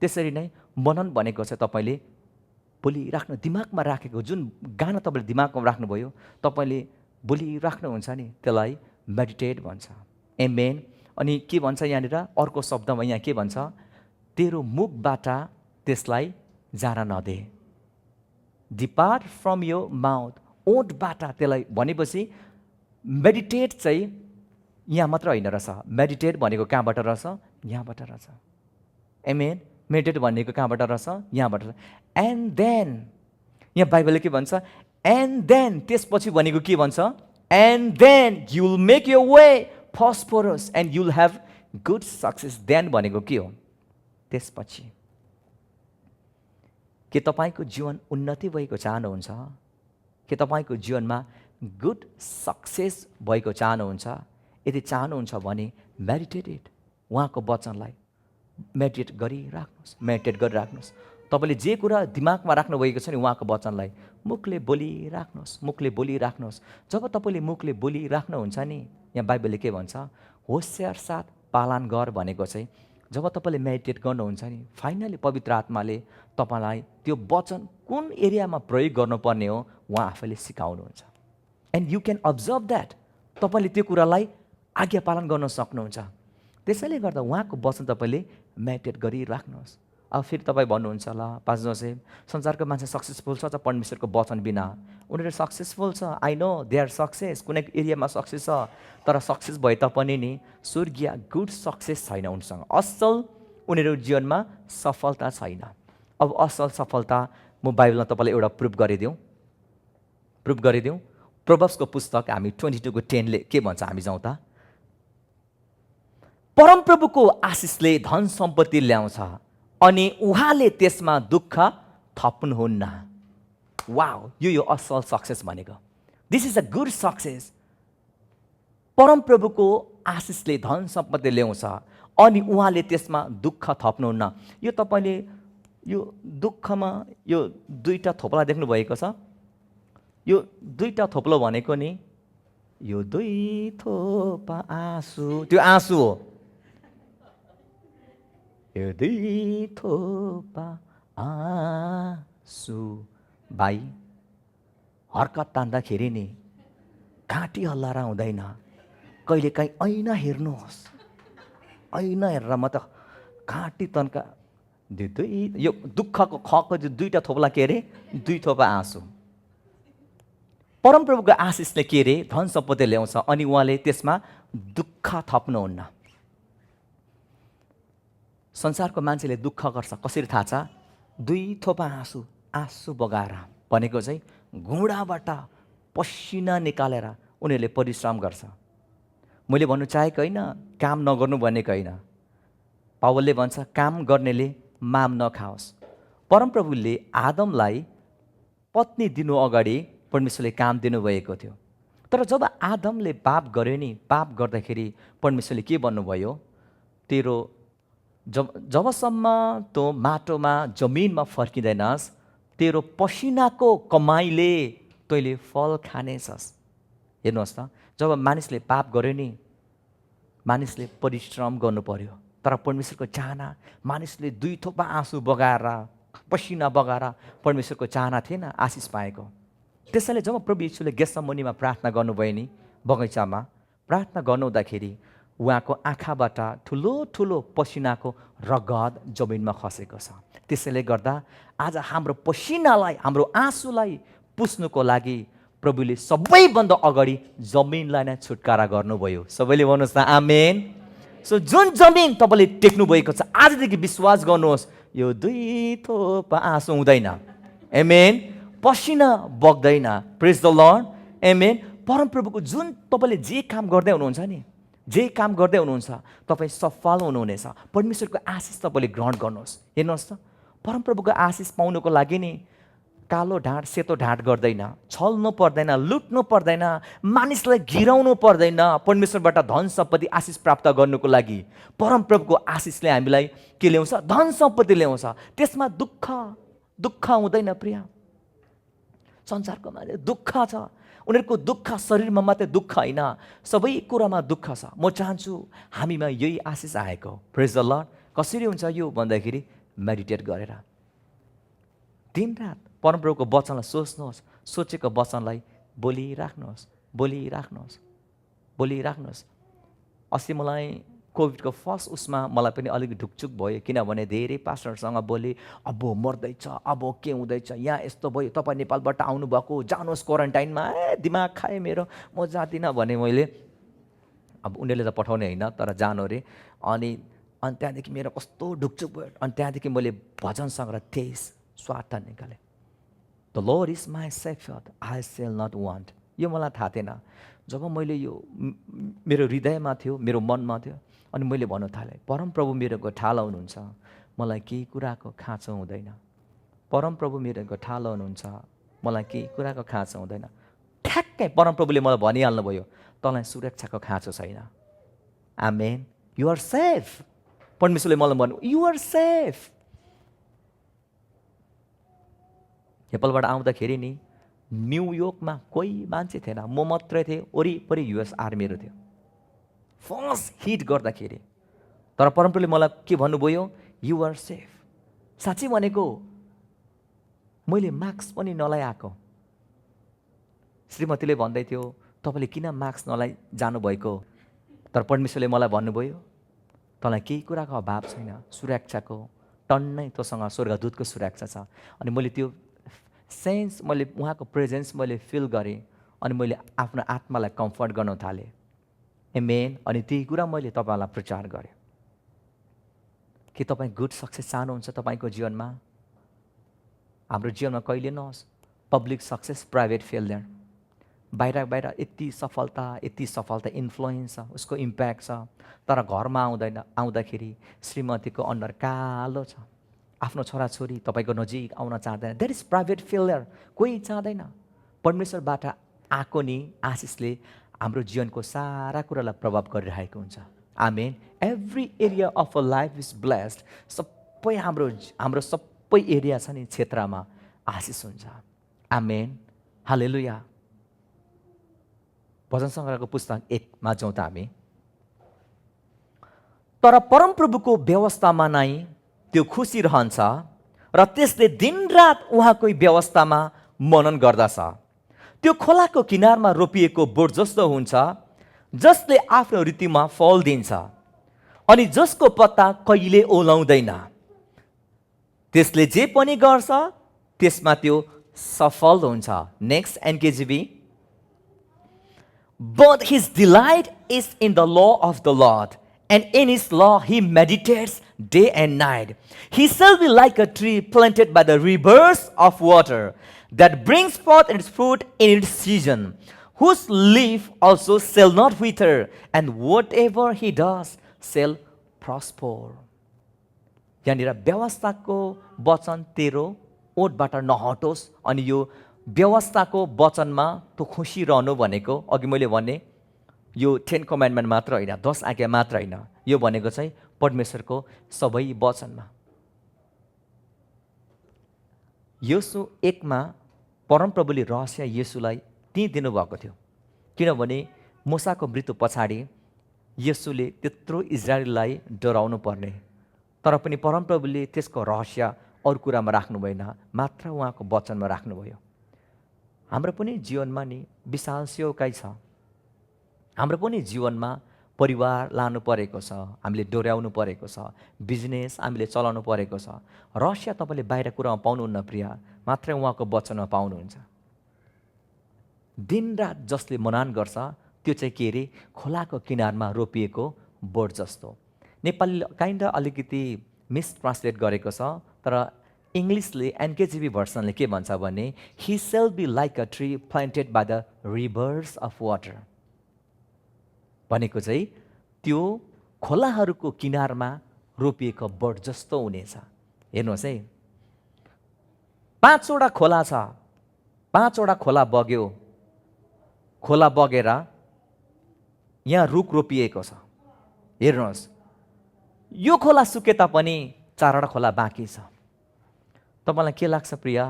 त्यसरी नै मनन भनेको चाहिँ तपाईँले बोलिराख्नु, दिमागमा राखेको जुन गाना तपाईँले दिमागमा राख्नुभयो तपाईँले बोलिराख्नुहुन्छ नि, त्यसलाई मेडिटेट भन्छ। एमेन। अनि के भन्छ यहाँनिर अर्को शब्दमा, यहाँ के भन्छ? तेरो मुखबाट त्यसलाई जान नदे। डिपार्ट फ्रम यो माउथ, ओठबाट त्यसलाई भनेपछि मेडिटेट चाहिँ यहाँ मात्र होइन रहेछ। मेडिटेट भनेको कहाँबाट रहेछ? यहाँबाट रहेछ। एमेन। मेडिटेट भनेको कहाँबाट रहेछ? यहाँबाट। एन्ड देन, यहाँ बाइबलले के भन्छ? एन्ड देन, त्यसपछि भनेको के भन्छ? And then you will make your way prosperous and you'll have good success. Then भनेको के हो? त्यसपछि। के तपाईँको जीवन उन्नति भएको चाहनुहुन्छ? के तपाईँको जीवनमा गुड सक्सेस भएको चाहनुहुन्छ? यदि चाहनुहुन्छ भने मेडिटेट इट, उहाँको वचनलाई मेडिटेट गरिराख्नुहोस्। तपाईँले जे कुरा दिमागमा राख्नुभएको छ नि उहाँको वचनलाई मुखले बोलिराख्नुहोस्। जब तपाईँले मुखले बोलिराख्नुहुन्छ नि, यहाँ बाइबलले के भन्छ? होसियार साथ पालन गर भनेको चाहिँ जब तपाईँले मेडिटेट गर्नुहुन्छ नि, फाइनली पवित्र आत्माले तपाईँलाई त्यो वचन कुन एरियामा प्रयोग गर्नुपर्ने हो उहाँ आफैले सिकाउनुहुन्छ। And you can observe that. तपाईँले त्यो कुरालाई आज्ञा पालन गर्न सक्नुहुन्छ। त्यसैले गर्दा उहाँको वचन तपाईँले मेडिटेट गरिराख्नुहोस्। अब फेरि तपाईँ भन्नुहुन्छ होला, पास जोसेफ, संसारको मान्छे सक्सेसफुल छ परमेश्वरको वचन बिना। उनीहरू सक्सेसफुल छ, I know they are success, कुनै एरियामा सक्सेस छ, तर सक्सेस भए तापनि नि स्वर्गीय गुड सक्सेस छैन उनीसँग। असल उनीहरू जीवनमा सफलता छैन। अब असल सफलता म बाइबलमा तपाईँलाई एउटा प्रुफ गरिदिउँ। प्रोभर्ब्सको पुस्तक हामी 22:10ले के भन्छ? हामी जाउँ त। परमप्रभुको आशिषले धन सम्पत्ति ल्याउँछ अनि उहाँले त्यसमा दुःख थप्नुहुन्न। वाउ, यो असल सक्सेस भनेको। This is a good success. परमप्रभुको आशिषले धन सम्पत्ति ल्याउँछ अनि उहाँले त्यसमा दुःख थप्नुहुन्न। यो तपाईँले यो दुःखमा यो दुईटा थोप्ला देख्नुभएको छ। यो दुईटा थोप्लो भनेको नि यो दुई थोपा आँसु, त्यो आँसु हो। यो दुई थोपा आँसु। भाइ, हर्कत तान्दाखेरि नि घाँटी हल्लाएर हुँदैन। कहिलेकाहीँ ऐना हेर्नुहोस्, ऐना हेरेर म त घाँटी तन्का यो दुःखको खको दुईटा थोप्ला के अरे, दुई थोपा आँसु। परमप्रभुको आशिषले के अरे, धन सम्पत्ति ल्याउँछ अनि उहाँले त्यसमा दुःख थप्नुहुन्न। संसारको मान्छेले दुःख गर्छ, कसरी थाहा छ? दुई थोपा आँसु, आँसु बगाएर भनेको चाहिँ घुँडाबाट पसिना निकालेर उनीहरूले परिश्रम गर्छ। मैले भन्नु चाहेको होइन काम नगर्नु भनेको होइन। पावलले भन्छ काम गर्नेले माम नखाओस्। परमप्रभुले आदमलाई पत्नी दिनु अगाडि परमेश्वरले काम दिनुभएको थियो। तर जब आदमले पाप गर्यो नि, पाप गर्दाखेरि परमेश्वरले के भन्नुभयो? तेरो जबसम्म तँ माटोमा जमिनमा फर्किँदैनस्, तेरो पसिनाको कमाइले तैँले फल खानेछस्। हेर्नुहोस् त, जब मानिसले पाप गर्यो नि, मानिसले परिश्रम गर्नु पर्यो। तर परमेश्वरको चाहना, मानिसले दुई थोपा आँसु बगाएर, पसिना बगाएर परमेश्वरको चाहना थिएन आशिष पाएको। त्यसैले जब प्रभु यीशुले गेत्सेमनीमा प्रार्थना गर्नुभयो नि, बगैँचामा प्रार्थना गर्नुहुँदाखेरि उहाँको आँखाबाट ठुलो ठुलो पसिनाको रगत जमिनमा खसेको छ। त्यसैले गर्दा आज हाम्रो पसिनालाई, हाम्रो आँसुलाई पुस्नुको लागि प्रभुले सबैभन्दा अगाडि जमिनलाई नै छुटकारा गर्नुभयो। सबैले भन्नुहोस् न आमेन। सो जुन जमिन तपाईँले टेक्नु भएको छ, आजदेखि विश्वास गर्नुहोस्, यो दुई थोपा आँसु हुँदैन। आमेन। पसिना बग्दैन। प्रेज द लर्ड। आमेन। परमप्रभुको जुन तपाईँले जे काम गर्दै हुनुहुन्छ नि, जे काम गर्दै हुनुहुन्छ, तपाईँ सफल हुनुहुनेछ। परमेश्वरको आशिष तपाईँले ग्रहण गर्नुहोस्। हेर्नुहोस् त, परमप्रभुको आशिष पाउनुको लागि नि कालो ढाँट सेतो ढाँट गर्दैन, छल्नु पर्दैन, लुट्नु पर्दैन, मानिसलाई गिराउनु पर्दैन। परमेश्वरबाट धन सम्पत्ति आशिष प्राप्त गर्नुको लागि परमप्रभुको आशिषले हामीलाई के ल्याउँछ? धन सम्पत्ति ल्याउँछ। त्यसमा दुःख हुँदैन। प्रिय, संसारको मान्छे दुःख छ। उनीहरूको दुःख शरीरमा मात्रै दुःख होइन, सबै कुरामा दुःख छ। म चाहन्छु हामीमा यही आशिष आएको। प्रेज द लर्ड। कसरी हुन्छ यो भन्दाखेरि मेडिटेट गरेर दिनरात परमप्रभुको वचनलाई सोच्नुहोस्, सोचेको वचनलाई बोलिराख्नुहोस्। अस्ति मलाई कोभिडको फर्स्ट उसमा मलाई पनि अलिक ढुकचुक भयो, किनभने धेरै पास्टरसँग बोलेँ, अब मर्दैछ, अब के हुँदैछ, यहाँ यस्तो भयो, तपाईँ नेपालबाट आउनुभएको, जानुहोस् क्वारेन्टाइनमा। दिमाग खाएँ मेरो, म जाँदिनँ भने मैले। अब उनीहरूले त पठाउने होइन, तर जानु अरे। अनि त्यहाँदेखि मेरो कस्तो ढुकचुक भयो। अनि त्यहाँदेखि मैले भजन सङ्ग्रह 23 स्वार्थ निकालेँ। The lord is my shepherd, I shall not want. यो मलाई थाहा थिएन। जब मैले यो मेरो हृदयमा थियो, मेरो मनमा थियो, अनि मैले भन्नु थालेँ, परमप्रभु मेरो गोठाला हुनुहुन्छ, मलाई केही कुराको खाँचो हुँदैन। परमप्रभु मेरो गोठाला हुनुहुन्छ, मलाई केही कुराको खाँचो हुँदैन। ठ्याक्कै परमप्रभुले मलाई भनिहाल्नुभयो, तँलाई सुरक्षाको खाँचो छैन। आमेन। You are safe. परमेश्वरले मलाई भन्नु, यु आर सेफ। नेपालबाट आउँदाखेरि नि न्युयोर्कमा कोही मान्छे थिएन, म मात्रै थिएँ। वरिपरि युएस आर्मीहरू थियो फर्स्ट हिट गर्दाखेरि। तर परमप्रभुले मलाई के भन्नुभयो? You are safe. साँच्चै भनेको मैले मास्क पनि नलाएको। श्रीमतीले भन्दै थियो, तपाईँले किन मास्क नलाइ जानुभएको? तर परमेश्वरले मलाई भन्नुभयो, तँलाई केही कुराको अभाव छैन, सुरक्षाको टन्नै तँसँग स्वर्गदूतको सुरक्षा छ। अनि मैले त्यो सेन्स, मैले उहाँको प्रेजेन्स मैले फिल गरेँ। अनि मैले आफ्नो आत्मालाई कम्फर्ट गर्न थालेँ। आमेन। अनि त्यही कुरा मैले तपाईँलाई प्रचार गरेँ। के तपाईँ गुड सक्सेस चाहनुहुन्छ तपाईँको जीवनमा? हाम्रो जीवनमा कहिले नहोस् पब्लिक सक्सेस, प्राइभेट फेलियर। बाहिर यति सफलता इन्फ्लुएन्स छ, उसको इम्प्याक्ट छ, तर घरमा आउँदाखेरि श्रीमतीको अनुहार कालो छ। आफ्नो छोराछोरी तपाईँको नजिक आउन चाहँदैन। That is private failure. कोही चाहँदैन। परमेश्वरबाट आएको नि आशिषले हाम्रो जीवनको सारा कुरालाई प्रभाव गरिरहेको हुन्छ। Amen. Every area of a life is blessed. सबै हाम्रो हाम्रो सबै एरिया छ नि क्षेत्रमा आशिष हुन्छ। आमेन, हालेलुया। भजन सङ्ग्रहको पुस्तक 1मा जाउँ त हामी। तर परमप्रभुको व्यवस्थामा नै त्यो खुसी रहन्छ र त्यसले दिनरात उहाँकै व्यवस्थामा मनन गर्दछ। त्यो खोलाको किनारमा रोपिएको बोट जस्तो हुन्छ जसले आफ्नो ऋतुमा फल दिन्छ अनि जसको पत्ता कहिले ओलाउँदैन। त्यसले जे पनि गर्छ त्यसमा त्यो सफल हुन्छ। Next एनकेजीबी। But his delight is in the law of the Lord, and in his law he meditates day and night. He shall be like a tree planted by the rivers of water, that brings forth its fruit in its season, whose leaf also shall not wither, and whatever he does shall prosper. यहाँनिर व्यवस्थाको वचन तेरो ओठबाट नहटोस् अनि यो व्यवस्थाको वचनमा तो खुसी रहनु भनेको अघि मैले भने यो 10 कमान्डमेन्ट मात्र होइन, 10 आज्ञा मात्र होइन, यो भनेको चाहिँ परमेश्वरको सबै वचनमा। यसो 1मा परमप्रभुले रहस्य येशूलाई त्यही दिनुभएको थियो, किनभने मूसाको मृत्यु पछाडि येशूले त्यत्रो इजरायललाई डराउनु पर्ने, तर पनि परमप्रभुले त्यसको रहस्य अरू कुरामा राख्नु भएन, मात्र उहाँको वचनमा राख्नुभयो। हाम्रो पनि जीवनमा नि विशाल सेवकाई छ, हाम्रो पनि जीवनमा परिवार लानु परेको छ, हामीले डोर्याउनु परेको छ, बिजनेस हामीले चलाउनु परेको छ। रहस्य तपाईँले बाहिर कुरामा पाउनुहुन्न प्रिय, मात्रै उहाँको वचनमा पाउनुहुन्छ। दिनरात जसले मनन गर्छ त्यो चाहिँ के अरे, खोलाको किनारमा रोपिएको बोट जस्तो। नेपाली काइन्ड अलिकति मिसट्रान्सलेट गरेको छ, तर इङ्ग्लिसले एनकेजीबी भर्सनले के भन्छ भने he shall be like a tree planted by the rivers of water भनेको चाहिँ त्यो खोलाहरूको किनारमा रोपिएको बोट जस्तो हुनेछ। हेर्नुहोस् है, 5वटा खोला छ, 5वटा खोला बग्यो, खोला बगेर यहाँ रुख रोपिएको छ। हेर्नुहोस्, यो खोला सुके तापनि 4वटा खोला बाँकी छ। तपाईँलाई के लाग्छ प्रिय,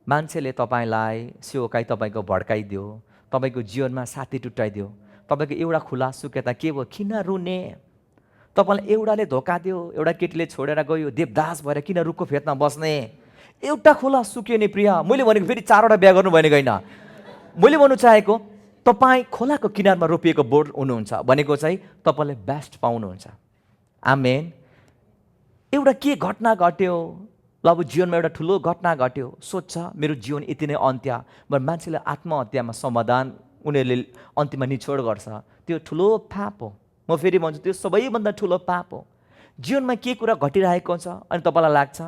मान्छेले तपाईँलाई सेवकाई तपाईँको भड्काइदियो, तपाईँको जीवनमा साथी टुटाइदियो, तपाईँको एउटा खोला सुके त के भयो, किन रुने? तपाईँलाई एउटाले धोका दियो, एउटा केटीले छोडेर गयो, देवदास भएर किन रुखको फेदमा बस्ने? एउटा खोला सुक्यो नि प्रिय। मैले भनेको फेरि 4वटा बिहा गर्नु भनेको होइन, मैले भन्नु चाहेको तपाईँ खोलाको किनारमा रोपिएको बोट हुनुहुन्छ भनेको चाहिँ तपाईँले बेस्ट पाउनुहुन्छ। आमेन। एउटा के घटना घट्यो, ल अब जीवनमा एउटा ठुलो घटना घट्यो, सोध्छ मेरो जीवन यति नै अन्त्य, बरु मान्छेले आत्महत्यामा समाधान उनीहरूले अन्त्यमा निचोड गर्छ, त्यो ठुलो पाप हो। म फेरि भन्छु त्यो सबैभन्दा ठुलो पाप हो। जीवनमा के कुरा घटिरहेको छ अनि तपाईँलाई लाग्छ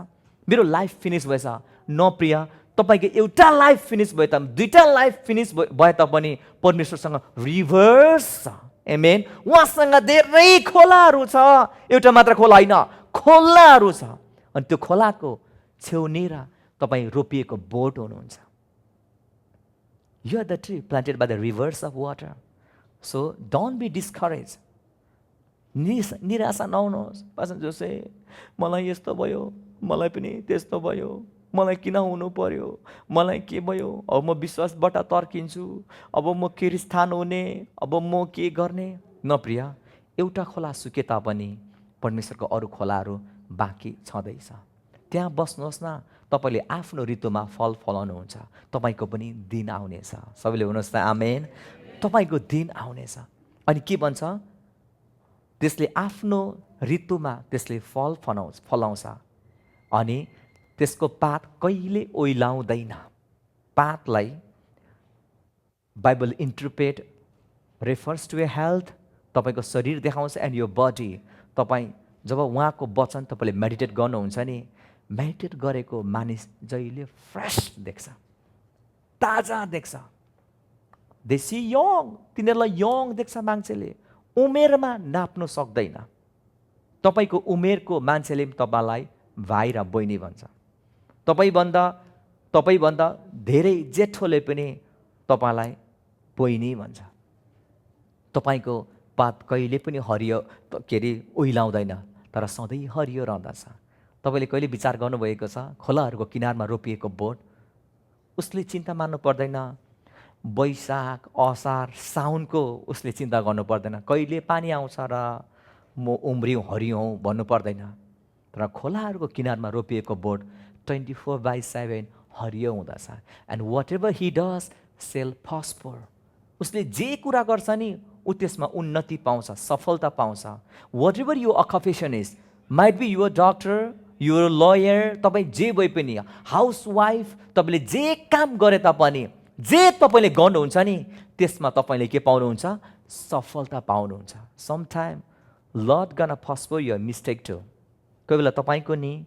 मेरो लाइफ फिनिस भएछ। न प्रिय, तपाईँको एउटा लाइफ फिनिस भए त 2टा लाइफ फिनिस भए तापनि परमेश्वरसँग रिभर्स छ। आमेन। उहाँसँग धेरै खोलाहरू छ, एउटा मात्र खोला होइन, खोलाहरू छ। अनि त्यो खोलाको छेउनेर तपाईँ रोपिएको बोट हुनुहुन्छ। You are the tree planted by the rivers of water, so don't be discourage. निराशा नहुनुहोस्। पास्टर जोसे मलाई यस्तो भयो, मलाई पनि त्यस्तो भयो, मलाई किन हुनु पर्यो, मलाई के भयो, अब म विश्वासबाट तर्किन्छु, अब म के स्थान हुने, अब म के गर्ने? न प्रिय, एउटा खोला सुके तापनि परमेश्वरको अरू खोलाहरू बाँकी छँदैछ। त्यहाँ बस्नुहोस् न, तपाईँले आफ्नो ऋतुमा फल फलाउनुहुन्छ, तपाईँको पनि दिन आउनेछ। सबैले भन्नुहोस् त आमेन। तपाईँको दिन आउनेछ। अनि के भन्छ, त्यसले आफ्नो ऋतुमा त्यसले फल फलाउँछ अनि त्यसको पात कहिले ओइलाउँदैन। पातलाई Bible interpret refers to a health, तपाईँको शरीर देखाउँछ एन्ड यो बडी। तपाईँ जब उहाँको वचन तपाईँले मेडिटेट गर्नुहुन्छ नि, मेडिटेट गरेको मानिस जहिले फ्रेस देख्छ, ताजा देख्छ। दे सी यङ, तिनीहरूलाई यङ देख्छ मान्छेले, उमेरमा नाप्नु सक्दैन। तपाईँको उमेरको मान्छेले तपाईँलाई भाइ र बहिनी भन्छ, तपाईँभन्दा धेरै जेठोले पनि तपाईँलाई बहिनी भन्छ। तपाईँको रुखपात कहिले पनि हरियो के अरे ओइलाउँदैन, तर सधैँ हरियो रहँदछ। तपाईँले कहिले विचार गर्नुभएको छ खोलाहरूको किनारमा रोपिएको बोट? उसले चिन्ता मान्नु पर्दैन। वैशाख असार साउनको उसले चिन्ता गर्नु पर्दैन, कहिले पानी आउँछ र म उम्रियौँ हरियौँ भन्नु पर्दैन। तर खोलाहरूको किनारमा रोपिएको बोट 24/7 हरियो हुँदछ। And whatever he does shall prosper. उसले जे कुरा गर्छ नि ऊ त्यसमा उन्नति पाउँछ, सफलता पाउँछ। वाट एभर यो occupation is, might be your doctor, your lawyer, तपाईँ जे भए पनि, हाउसवाइफ, तपाईँले जे काम गरे तापनि, जे तपाईँले गर्नुहुन्छ नि त्यसमा तपाईँले के पाउनुहुन्छ? सफलता पाउनुहुन्छ। समटाइम लर्ड गना प्रस्पर योर मिस्टेक टु। कोही बेला तपाईँको नि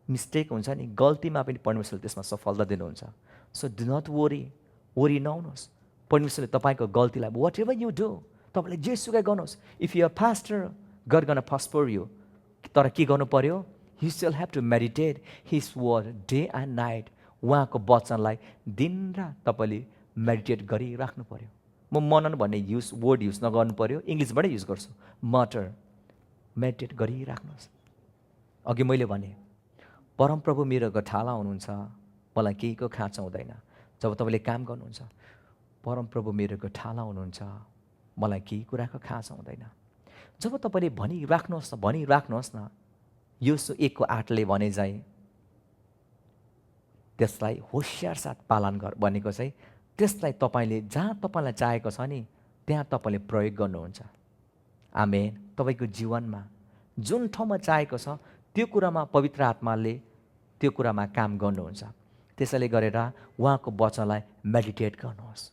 मिस्टेक हुन्छ नि, गल्तीमा पनि परमेश्वरले त्यसमा सफलता दिनुहुन्छ। सो डु नट वरी नहुनुहोस्। परमेश्वरले तपाईँको गल्तीलाई वाट एभर यु डु, तपाईँले जेसुकै गर्नुहोस्, if you are pastor, God gonna prosper you. तर के गर्नु पर्यो? You still have to meditate his word day and night. उहाँको वचनलाई दिनरात तपाईँले मेडिटेट गरिराख्नु पर्यो। म मनन भन्ने वर्ड युज नगर्नु पर्यो, इङ्ग्लिसबाटै युज गर्छु, मटर। मेडिटेट गरिराख्नुहोस्। अघि मैले भने परमप्रभु मेरो गठाला हुनुहुन्छ, मलाई केहीको खाँचो हुँदैन। जब तपाईँले काम गर्नुहुन्छ, परमप्रभु मेरो गठाला हुनुहुन्छ, मलाई केही कुराको खाँचो हुँदैन। जब तपाईँले भनिराख्नुहोस् न, योसु 1:8ले भने चाहिँ त्यसलाई होसियार साथ पालन गर भनेको चाहिँ त्यसलाई तपाईँले जहाँ तपाईँलाई चाहेको छ नि त्यहाँ तपाईँले प्रयोग गर्नुहुन्छ। आमेन। तपाईँको जीवनमा जुन ठाउँमा चाहेको छ त्यो कुरामा पवित्र आत्माले त्यो कुरामा काम गर्नुहुन्छ। त्यसैले गरेर उहाँको वचनलाई मेडिटेट गर्नुहोस्।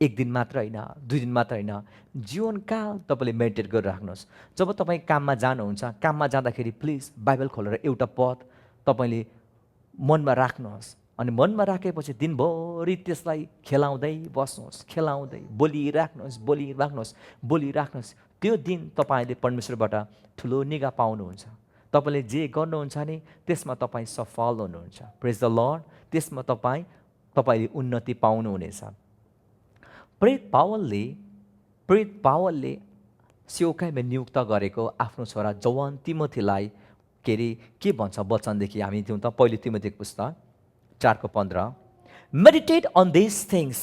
एक दिन मात्र होइन, 2 दिन मात्र होइन, जीवनकाल तपाईँले मेडिटेट गरिराख्नुहोस्। जब तपाईँ काममा जानुहुन्छ, काममा जाँदाखेरि प्लिज बाइबल खोलेर एउटा पद तपाईँले मनमा राख्नुहोस्। अनि मनमा राखेपछि दिनभरि त्यसलाई खेलाउँदै बस्नुहोस्, बोलिराख्नुहोस्। त्यो दिन तपाईँले परमेश्वरबाट ठुलो निगाह पाउनुहुन्छ। तपाईँले जे गर्नुहुन्छ नि त्यसमा तपाईँ सफल हुनुहुन्छ। प्रेज द लर्ड। त्यसमा तपाईँले उन्नति पाउनुहुनेछ। प्रेरित पावलले सेवकाईमा नियुक्त गरेको आफ्नो छोरा जवान तिमोथीलाई के भन्छ वचनदेखि हामी दिउँ त। पहिलो तिमोथीको पुस्तक 4:15, meditate on this things,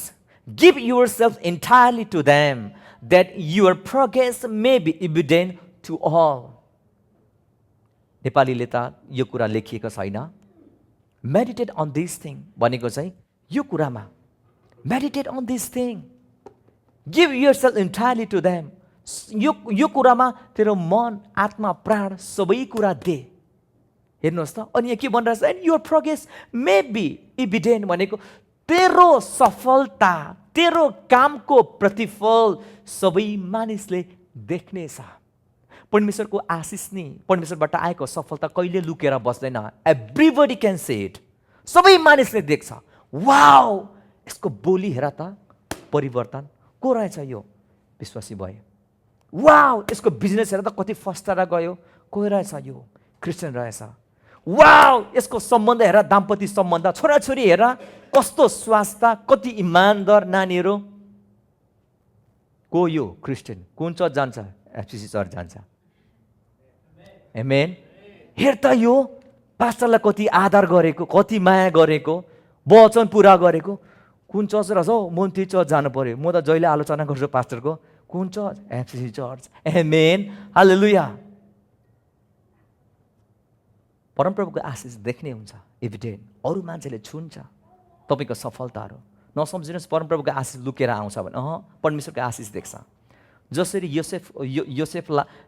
give yourself entirely to them, that your progress may be evident to all. नेपालीले त यो कुरा लेखिएको छैन। मेडिटेट अन दिस थिङ भनेको चाहिँ यो कुरामा, meditate on this thing, give yourself entirely to them. यो कुरामा तेरो मन, आत्मा, प्राण सबै कुरा दे। हेर्नुहोस् त। अनि के भनिरहेछ? And your progress may be evident भनेको तेरो सफलता, तेरो कामको प्रतिफल सबै मानिसले देख्नेछ। परमेश्वरको आशिष नि, परमेश्वरबाट आएको सफलता कहिले लुकेर बस्दैन। Everybody can see it. सबै मानिसले देख्छ। वाउ, यसको बोली हेर त, परिवर्तन को रहेछ यो, विश्वासी भए। वाउ, यसको बिजनेस हेर त कति फस्टाएर गयो, को रहेछ यो, क्रिस्चियन रहेछ। वाउ, यसको सम्बन्ध हेर, दाम्पत्य सम्बन्ध, छोराछोरी हेर कस्तो स्वास्थ्य, कति इमानदार नानीहरू। को यो क्रिस्चियन, कुन चर्च जान्छ? एफसीसी चर्च जान्छ। आमेन। हेर त यो पास्टरलाई कति आदर गरेको, कति माया गरेको, वचन पुरा गरेको। कुन चर्च रहेछ हौ? म त्यो चर्च जानु पर्यो। म त जहिले आलोचना गर्छु पास्टरको। कुन चर्च? FCC church. आमेन, हालेलुया। परमप्रभुको आशिष देख्ने हुन्छ, एभिडेन्ट। अरू मान्छेले छुन्छ तपाईँको सफलताहरू। नसम्झिनुहोस् परमप्रभुको आशिष लुकेर आउँछ भने, परमेश्वरको आशिष देख्छ। जसरी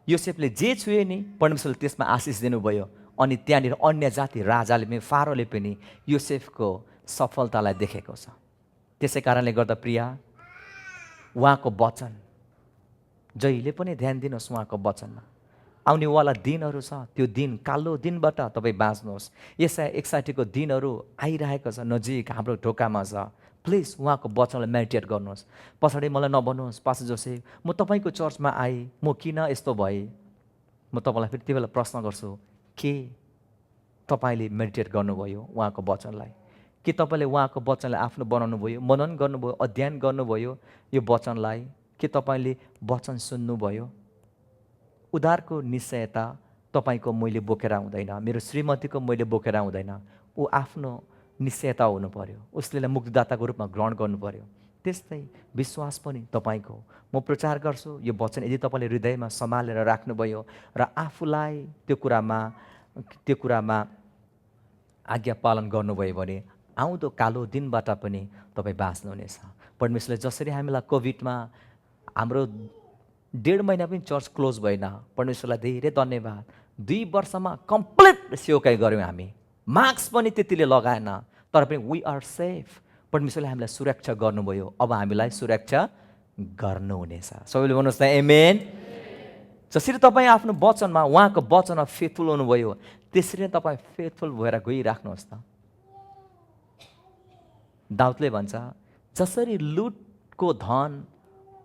योसेफले जे छुए नि परमेश्वरले त्यसमा आशिष दिनुभयो। अनि त्यहाँनिर अन्य जाति राजाले पनि, फारोले पनि योसेफको सफलतालाई देखेको छ। त्यसै कारणले गर्दा प्रिया, उहाँको वचन जहिले पनि ध्यान दिनुहोस्। उहाँको वचनमा आउनेवाला दिनहरू छ, त्यो दिन कालो दिनबाट तपाईँ बाँच्नुहोस्। यसै 61को दिनहरू आइरहेको छ, नजिक हाम्रो ढोकामा छ। प्लिज उहाँको वचनलाई मेडिटेट गर्नुहोस्। पछाडि मलाई नभन्नुहोस् पास्टर जोसेफ म तपाईँको चर्चमा आएँ, म किन यस्तो भएँ। म तपाईँलाई फेरि त्यो बेला प्रश्न गर्छु, के तपाईँले मेडिटेट गर्नुभयो उहाँको वचनलाई? के तपाईँले उहाँको वचनलाई आफ्नो बनाउनु भयो, मनन गर्नुभयो, अध्ययन गर्नुभयो यो वचनलाई? के तपाईँले वचन सुन्नुभयो? उद्धारको निश्चयता तपाईँको मैले बोकेर आउँदैन, मेरो श्रीमतीको मैले बोकेर आउँदैन। ऊ आफ्नो निश्चयता हुनु पर्यो, उसले मुक्तिदाताको रूपमा ग्रहण गर्नु पर्यो। त्यस्तै विश्वास पनि तपाईँको। म प्रचार गर्छु यो वचन यदि तपाईँले हृदयमा सम्हालेर राख्नुभयो र आफूलाई त्यो कुरामा आज्ञा पालन गर्नुभयो भने आउँदो कालो दिनबाट पनि तपाईँ बाँच्नुहुनेछ। परमेश्वरले जसरी हामीलाई कोभिडमा हाम्रो 1.5 महिना पनि चर्च क्लोज भएन, परमेश्वरलाई धेरै धन्यवाद। 2 वर्षमा कम्प्लिट सेवकाई गऱ्यौँ हामी, मास्क पनि त्यतिले लगाएन, तर पनि वी आर सेफ। परमेश्वरले हामीलाई सुरक्षा गर्नुभयो, अब हामीलाई सुरक्षा गर्नुहुनेछ। सबैले भन्नुहोस् न आमेन। जसरी तपाईँ आफ्नो वचनमा उहाँको वचनमा फेथफुल हुनुभयो, त्यसरी नै तपाईँ फेथफुल भएर गइराख्नुहोस् त। दाउदले भन्छ जसरी लुटको धन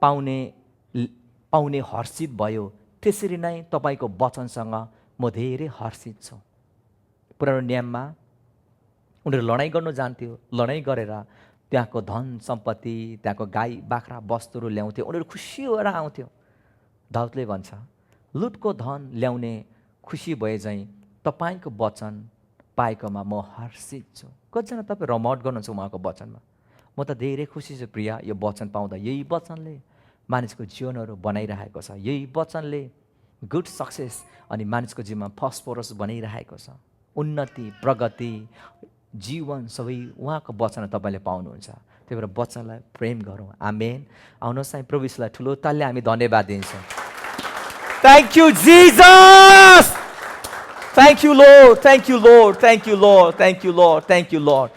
पाउने हर्षित भयो, त्यसरी नै तपाईँको वचनसँग म धेरै हर्षित छु। पुरानो नियममा उनीहरू लडाइँ गर्नु जान्थ्यो, लडाइँ गरेर त्यहाँको धन सम्पत्ति, त्यहाँको गाई बाख्रा वस्तुहरू ल्याउँथ्यो, उनीहरू खुसी भएर आउँथ्यो। दाउदले भन्छ लुटको धन ल्याउने खुसी भए चाहिँ तपाईँको वचन पाएकोमा म हर्षित छु। कतिजना तपाईँ रमाउट गर्नुहुन्छ उहाँको वचनमा? म त धेरै खुसी छु प्रिया, यो वचन पाउँदा। यही वचनले मानिसको जीवनहरू बनाइरहेको छ, यही वचनले गुड सक्सेस अनि मानिसको जीवनमा फस्फोरस बनाइरहेको छ। उन्नति, प्रगति, जीवन सबै उहाँको वचन तपाईँले पाउनुहुन्छ। त्यही भएर वचनलाई प्रेम गरौँ। आमेन। आउनुहोस् हामी प्रभु यीशुलाई ठुलो तालले हामी धन्यवाद दिन्छौँ। Thank you Jesus, thank you Lord, thank you Lord, thank you Lord, thank you Lord, thank you Lord.